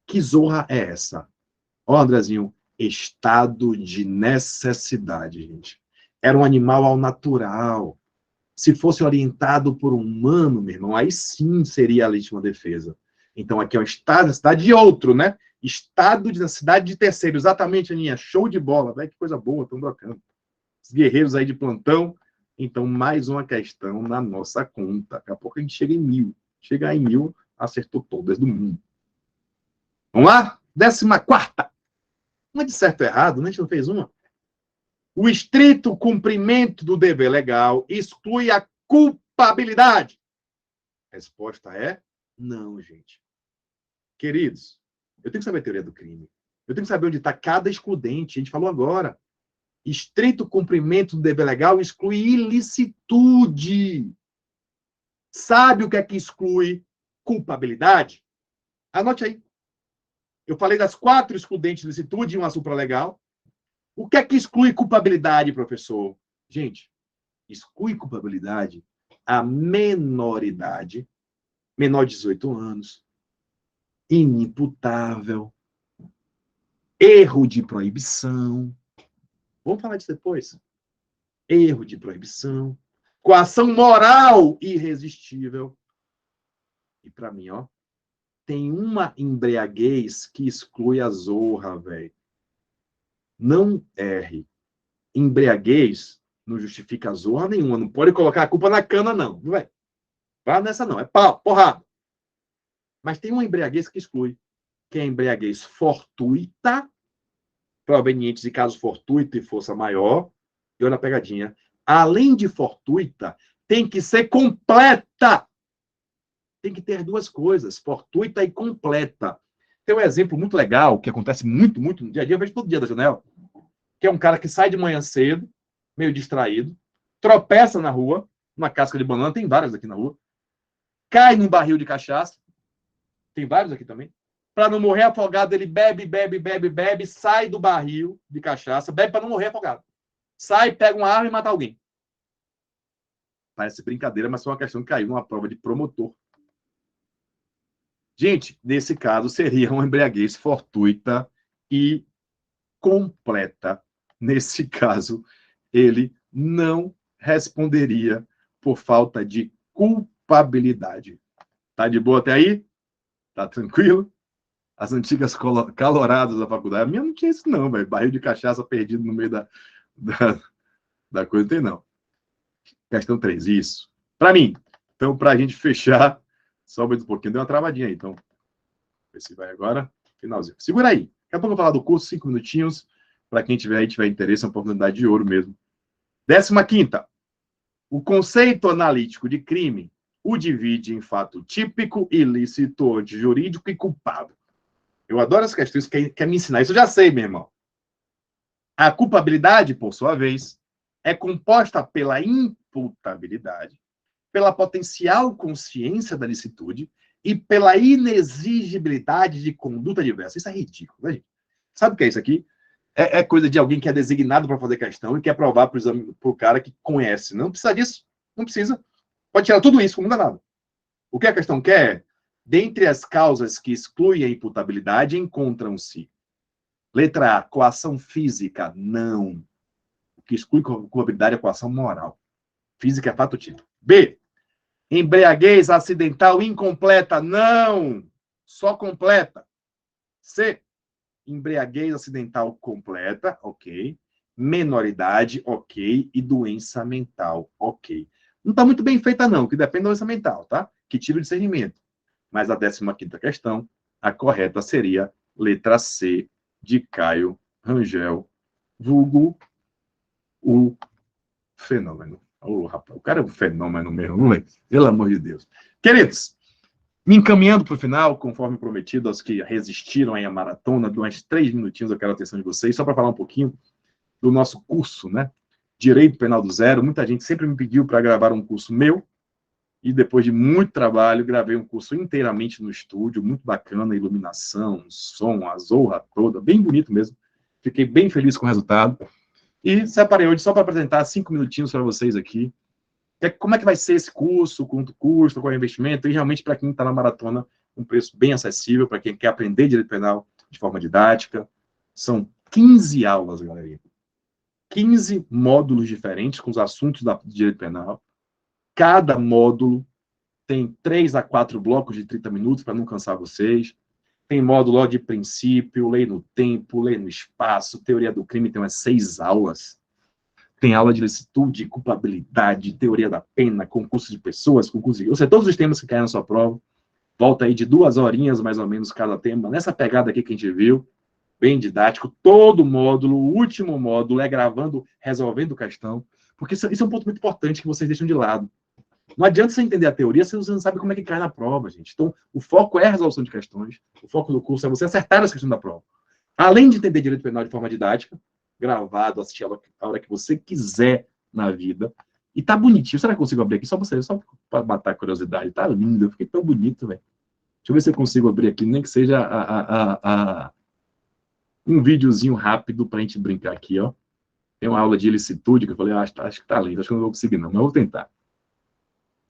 Que zorra é essa? Ó, Andrezinho, estado de necessidade, gente. Era um animal ao natural. Se fosse orientado por um humano, meu irmão, aí sim seria a legítima defesa. Então, aqui é um estado de necessidade de outro, né? Estado de necessidade de terceiro. Exatamente, Aninha. Show de bola. Véio, que coisa boa, estão trocando. Os guerreiros aí de plantão. Então, mais uma questão na nossa conta. Daqui a pouco a gente chega em 1000. Chegar em 1000, acertou todas do mundo. Vamos lá? 14ª. Uma de certo ou errado, né? A gente não fez uma. O estrito cumprimento do dever legal exclui a culpabilidade. A resposta é não, gente. Queridos, eu tenho que saber a teoria do crime. Eu tenho que saber onde está cada excludente. A gente falou agora. Estrito cumprimento do dever legal exclui ilicitude. Sabe o que é que exclui culpabilidade? Anote aí. Eu falei das 4 excludentes de ilicitude e uma supralegal. O que é que exclui culpabilidade, professor? Gente, exclui culpabilidade a menoridade, menor de 18 anos, inimputável, erro de proibição. Vamos falar disso depois. Erro de proibição, coação moral irresistível. E para mim, ó, tem uma embriaguez que exclui a zorra, velho. Não erre. Embriaguez não justifica zorra nenhuma. Não pode colocar a culpa na cana, não. Vai. Vai nessa, não. É pau, porrada. Mas tem uma embriaguez que exclui. Que é a embriaguez fortuita, proveniente de caso fortuito e força maior. E olha a pegadinha. Além de fortuita, tem que ser completa. Tem que ter 2 coisas, fortuita e completa. Tem um exemplo muito legal, que acontece muito no dia a dia, eu vejo todo dia da janela, que é um cara que sai de manhã cedo, meio distraído, tropeça na rua, numa casca de banana, tem várias aqui na rua, cai num barril de cachaça, tem vários aqui também, para não morrer afogado, ele bebe, sai do barril de cachaça, bebe para não morrer afogado. Sai, pega uma arma e mata alguém. Parece brincadeira, mas foi uma questão que caiu numa prova de promotor. Gente, nesse caso, seria uma embriaguez fortuita e completa. Nesse caso, ele não responderia por falta de culpabilidade. Tá de boa até aí? Tá tranquilo? As antigas caloradas da faculdade. A minha não tinha isso, não, velho. Barril de cachaça perdido no meio da coisa, não tem, não. Questão 3, isso. Para mim. Então, para a gente fechar, só mais um pouquinho. Deu uma travadinha aí, então. Ver se vai agora. Finalzinho. Segura aí. Daqui a pouco eu vou falar do curso, 5 minutinhos. Para quem tiver interesse, é uma oportunidade de ouro mesmo. 15ª. O conceito analítico de crime o divide em fato típico, ilícito, antijurídico e culpável. Eu adoro as questões que quer me ensinar. Isso eu já sei, meu irmão. A culpabilidade, por sua vez, é composta pela imputabilidade, pela potencial consciência da licitude e pela inexigibilidade de conduta diversa. Isso é ridículo, né, gente? Sabe o que é isso aqui? É coisa de alguém que é designado para fazer questão e quer provar para o cara que conhece. Não precisa disso. Não precisa. Pode tirar tudo isso, não muda nada. O que a questão quer? Dentre as causas que excluem a imputabilidade, encontram-se. Letra A, coação física. Não. O que exclui culpabilidade é coação moral. Física é fato típico. B, embriaguez acidental incompleta. Não. Só completa. C, embriaguez acidental completa. Ok. Menoridade. Ok. E doença mental. Ok. Não está muito bem feita, não, que depende da doença mental, tá? Que tira o discernimento. Mas a 15ª questão, a correta seria letra C, de Caio Rangel, vulgo o fenômeno. Oh, rapaz, o cara é um fenômeno mesmo, não é? Pelo amor de Deus. Queridos, me encaminhando para o final, conforme prometido, aos que resistiram aí à maratona, de umas 3 minutinhos eu quero a atenção de vocês, só para falar um pouquinho do nosso curso, né? Direito Penal do Zero. Muita gente sempre me pediu para gravar um curso meu, e depois de muito trabalho, gravei um curso inteiramente no estúdio, muito bacana, iluminação, som, a zorra toda, bem bonito mesmo. Fiquei bem feliz com o resultado. E separei hoje só para apresentar 5 minutinhos para vocês aqui. Como é que vai ser esse curso, quanto custa, qual é o investimento, e realmente para quem está na maratona, um preço bem acessível, para quem quer aprender direito penal de forma didática. São 15 aulas, galerinha. 15 módulos diferentes com os assuntos do direito penal. Cada módulo tem 3 a 4 blocos de 30 minutos, para não cansar vocês. Tem módulo de princípio, lei no tempo, lei no espaço, teoria do crime, tem umas 6 aulas. Tem aula de licitude, culpabilidade, teoria da pena, concurso de pessoas, concurso de... Ou seja, todos os temas que caem na sua prova. Volta aí de 2 horinhas, mais ou menos, cada tema. Nessa pegada aqui que a gente viu, bem didático. Todo módulo, o último módulo é gravando, resolvendo questão. Porque isso é um ponto muito importante que vocês deixam de lado. Não adianta você entender a teoria se você não sabe como é que cai na prova, gente. Então, o foco é a resolução de questões. O foco do curso é você acertar as questões da prova. Além de entender direito penal de forma didática, gravado, assistir a hora que você quiser na vida. E tá bonitinho. Será que eu consigo abrir aqui? Só para matar a curiosidade. Tá lindo. Eu fiquei tão bonito, velho. Deixa eu ver se eu consigo abrir aqui, nem que seja um videozinho rápido pra gente brincar aqui, ó. Tem uma aula de ilicitude que eu falei, acho que tá lindo. Acho que eu não vou conseguir, não. Mas eu vou tentar.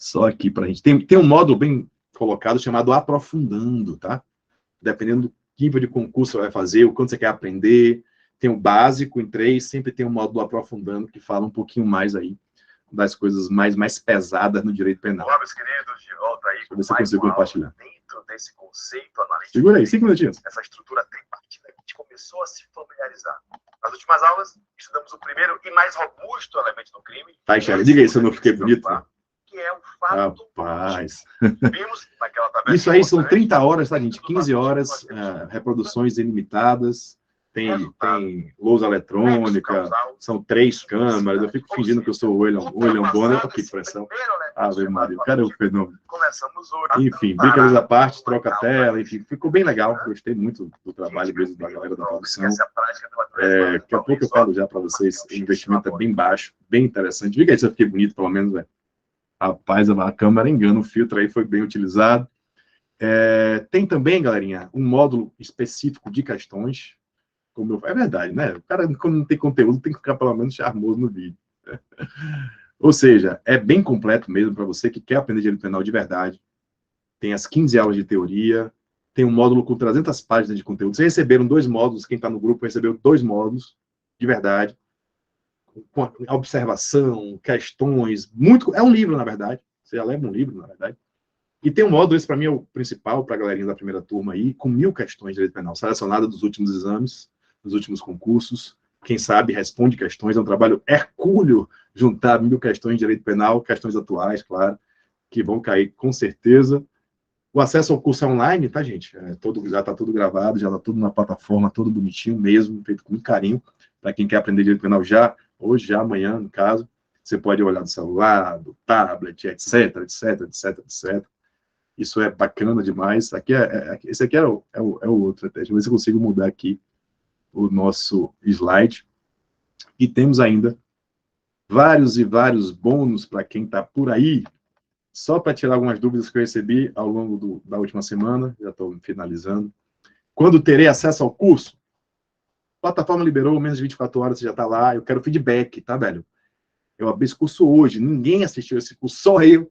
Só aqui pra gente. Tem um módulo bem colocado chamado aprofundando, tá? Dependendo do nível de concurso que você vai fazer, o quanto você quer aprender. Tem o básico em 3, sempre tem um módulo aprofundando que fala um pouquinho mais aí das coisas mais pesadas no direito penal. Olá, meus queridos, de volta aí. Deixa eu ver se eu consigo compartilhar. Dentro desse conceito analítico. Segura aí, 5 minutinhos. Essa estrutura tripartida, a gente começou a se familiarizar. Nas últimas aulas, estudamos o primeiro e mais robusto elemento do crime. Tá, Xavier, diga aí se eu não fiquei bonito. Né? Que é o fato. Rapaz. Vimos naquela tabela. Isso aí são 30 horas, tá, gente? 15 horas, reproduções ilimitadas. Tem lousa eletrônica, são 3 câmeras. Eu fico fingindo que eu sou o William Bonner. Olha que pressão. Ave Maria, o cara é um fenômeno. Enfim, brincadeiras à parte, troca a tela, enfim, ficou bem legal. Gostei muito do trabalho mesmo da galera da produção. Daqui a pouco eu falo já para vocês, o investimento é bem baixo, bem interessante. Diga aí se eu fiquei bonito, pelo menos, velho. Rapaz, a câmera engana, o filtro aí foi bem utilizado. Tem também, galerinha, um módulo específico de questões. É verdade, né? O cara, quando não tem conteúdo, tem que ficar pelo menos charmoso no vídeo. Ou seja, é bem completo mesmo para você que quer aprender direito penal de verdade. Tem as 15 aulas de teoria, tem um módulo com 300 páginas de conteúdo. Vocês receberam 2 módulos, quem está no grupo recebeu 2 módulos, de verdade. Com observação, questões, muito... É um livro, na verdade. Você já leva um livro, na verdade. E tem um módulo, esse para mim é o principal, para a galerinha da primeira turma aí, com 1000 questões de direito penal, selecionadas dos últimos exames, dos últimos concursos. Quem sabe responde questões, é um trabalho hercúleo juntar 1000 questões de direito penal, questões atuais, claro, que vão cair com certeza. O acesso ao curso é online, tá, gente? Já está tudo gravado, já está tudo na plataforma, tudo bonitinho mesmo, feito com muito carinho, para quem quer aprender direito penal já, hoje, já, amanhã, no caso. Você pode olhar do celular, do tablet, etc, etc, etc, etc. Isso é bacana demais. Esse aqui é o outro. Deixa eu ver se eu consigo mudar aqui o nosso slide. E temos ainda vários e vários bônus para quem está por aí. Só para tirar algumas dúvidas que eu recebi ao longo da última semana, já estou finalizando. Quando terei acesso ao curso? A plataforma liberou, menos de 24 horas, você já está lá. Eu quero feedback, tá, velho? Eu abri esse curso hoje, ninguém assistiu esse curso, só eu.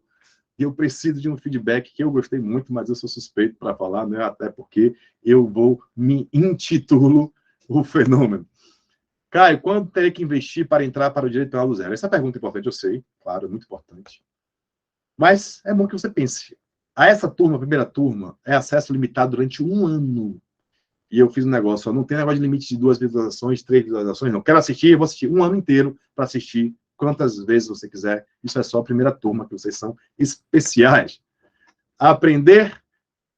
E eu preciso de um feedback que eu gostei muito, mas eu sou suspeito para falar, né? Até porque eu vou me intitulo o fenômeno. Caio, quanto teria que investir para entrar para o direito penal do zero? Essa pergunta é importante, eu sei, claro, é muito importante. Mas é bom que você pense. A essa turma, a primeira turma, é acesso limitado durante um ano. E eu fiz um negócio, não tem negócio de limite de 2 visualizações, 3 visualizações, não. Quero assistir, eu vou assistir um ano inteiro para assistir quantas vezes você quiser. Isso é só a primeira turma, que vocês são especiais. Aprender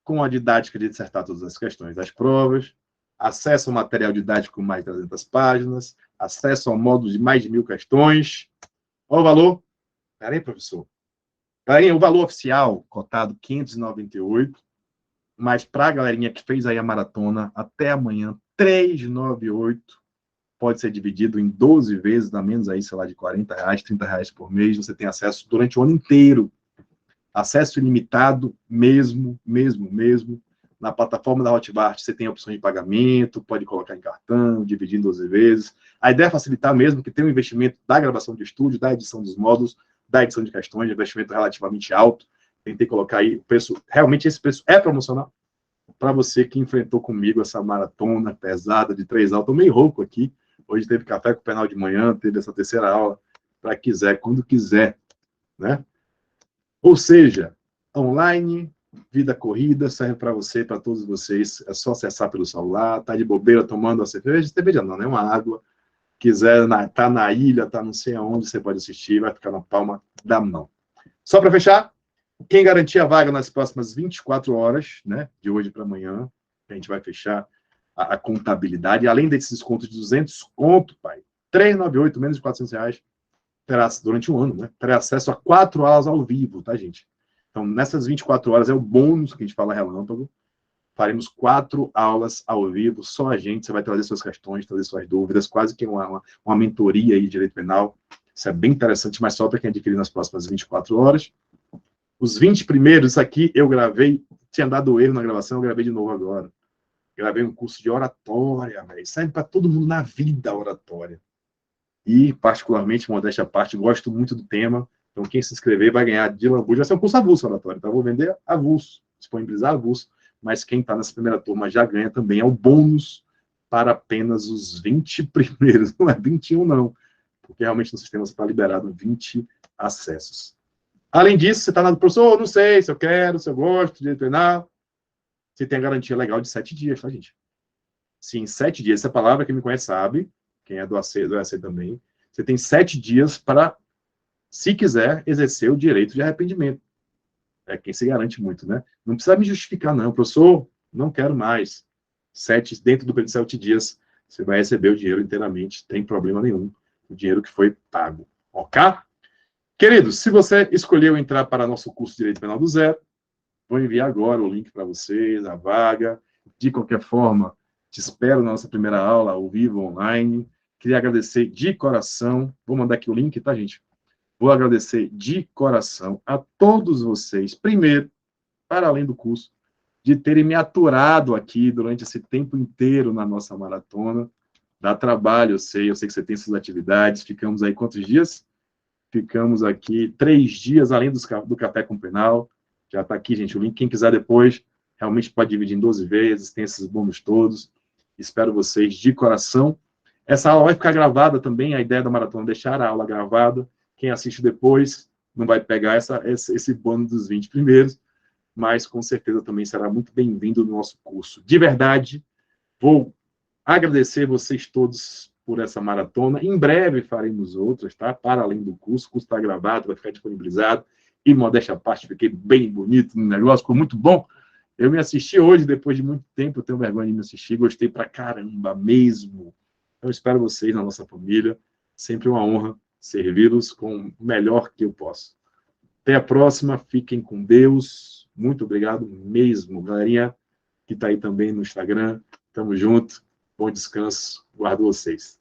com a didática de dissertar todas as questões das provas, acesso ao material didático com mais de 300 páginas, acesso ao módulo de mais de 1.000 questões. Olha o valor. Peraí, professor. Galerinha, o valor oficial, cotado 598, mas para a galerinha que fez aí a maratona, até amanhã, 398, pode ser dividido em 12 vezes, dá menos aí, sei lá, de R$40, R$30 por mês, você tem acesso durante o ano inteiro. Acesso ilimitado, mesmo. Na plataforma da Hotmart, você tem opções de pagamento, pode colocar em cartão, dividir em 12 vezes. A ideia é facilitar mesmo, que tem um investimento da gravação de estúdio, da edição dos módulos, da edição de questões, investimento relativamente alto. Tentei colocar aí o preço, realmente esse preço é promocional para você que enfrentou comigo essa maratona pesada de 3 aulas. Estou meio rouco aqui, hoje teve café com o penal de manhã, teve essa terceira aula, para quiser, quando quiser, né? Ou seja, online, vida corrida, serve para você, para todos vocês. É só acessar pelo celular, tá de bobeira tomando a cerveja não, né? Uma água. Quiser, tá na ilha, tá não sei aonde, você pode assistir, vai ficar na palma da mão. Só para fechar, quem garantir a vaga nas próximas 24 horas, né? De hoje para amanhã, a gente vai fechar a contabilidade. Além desses descontos de 200 conto, pai, 398, menos de R$400, terá, durante um ano, né? Terá acesso a 4 aulas ao vivo, tá, gente? Então, nessas 24 horas é o bônus que a gente fala relâmpago. Faremos 4 aulas ao vivo, só a gente. Você vai trazer suas questões, trazer suas dúvidas, quase que uma mentoria aí de direito penal. Isso é bem interessante, mas só para quem adquirir nas próximas 24 horas. Os 20 primeiros, isso aqui eu gravei, tinha dado erro na gravação, eu gravei de novo agora. Gravei um curso de oratória, velho. Serve para todo mundo na vida, oratória. E, particularmente, modéstia à parte, gosto muito do tema. Então, quem se inscrever vai ganhar de lambuja. Vai ser um curso avulso oratório, então eu vou vender avulso, disponibilizar avulso. Mas quem está nessa primeira turma já ganha também. É o bônus para apenas os 20 primeiros. Não é 21, não. Porque realmente no sistema você está liberado 20 acessos. Além disso, você está na professor, não sei se eu quero, se eu gosto de treinar. Você tem a garantia legal de 7 dias, tá, gente? Sim, 7 dias. Essa palavra, quem me conhece sabe, quem é do AC também. Você tem 7 dias para, se quiser, exercer o direito de arrependimento. É quem se garante muito, né? Não precisa me justificar, não. Professor, não quero mais. Dentro do período de 7 dias, você vai receber o dinheiro inteiramente, tem problema nenhum. O dinheiro que foi pago. Ok? Queridos, se você escolheu entrar para nosso curso de Direito Penal do Zero, vou enviar agora o link para vocês, a vaga. De qualquer forma, te espero na nossa primeira aula, ao vivo, online. Queria agradecer de coração. Vou mandar aqui o link, tá, gente? Vou agradecer de coração a todos vocês, primeiro, para além do curso, de terem me aturado aqui durante esse tempo inteiro na nossa maratona. Dá trabalho, eu sei que você tem suas atividades. Ficamos aí quantos dias? Ficamos aqui 3 dias, além do café com penal. Já está aqui, gente, o link. Quem quiser depois, realmente pode dividir em 12 vezes, tem esses bônus todos. Espero vocês de coração. Essa aula vai ficar gravada também, a ideia da maratona é deixar a aula gravada. Quem assiste depois não vai pegar esse bônus dos 20 primeiros, mas com certeza também será muito bem-vindo no nosso curso. De verdade, vou agradecer vocês todos por essa maratona. Em breve faremos outras, tá? Para além do curso. O curso está gravado, vai ficar disponibilizado. E, modéstia à parte, fiquei bem bonito no negócio, ficou muito bom. Eu me assisti hoje, depois de muito tempo, eu tenho vergonha de me assistir, gostei pra caramba mesmo. Eu espero vocês na nossa família. Sempre uma honra servi-los com o melhor que eu posso. Até a próxima, fiquem com Deus. Muito obrigado mesmo, galerinha que está aí também no Instagram. Tamo junto. Bom descanso. Guardo vocês.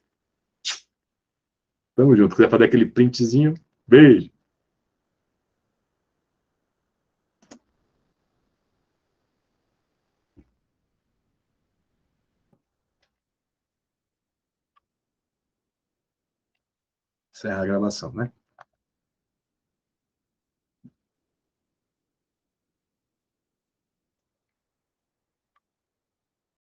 Tamo junto. Quiser fazer aquele printzinho, beijo. Encerra a gravação, né?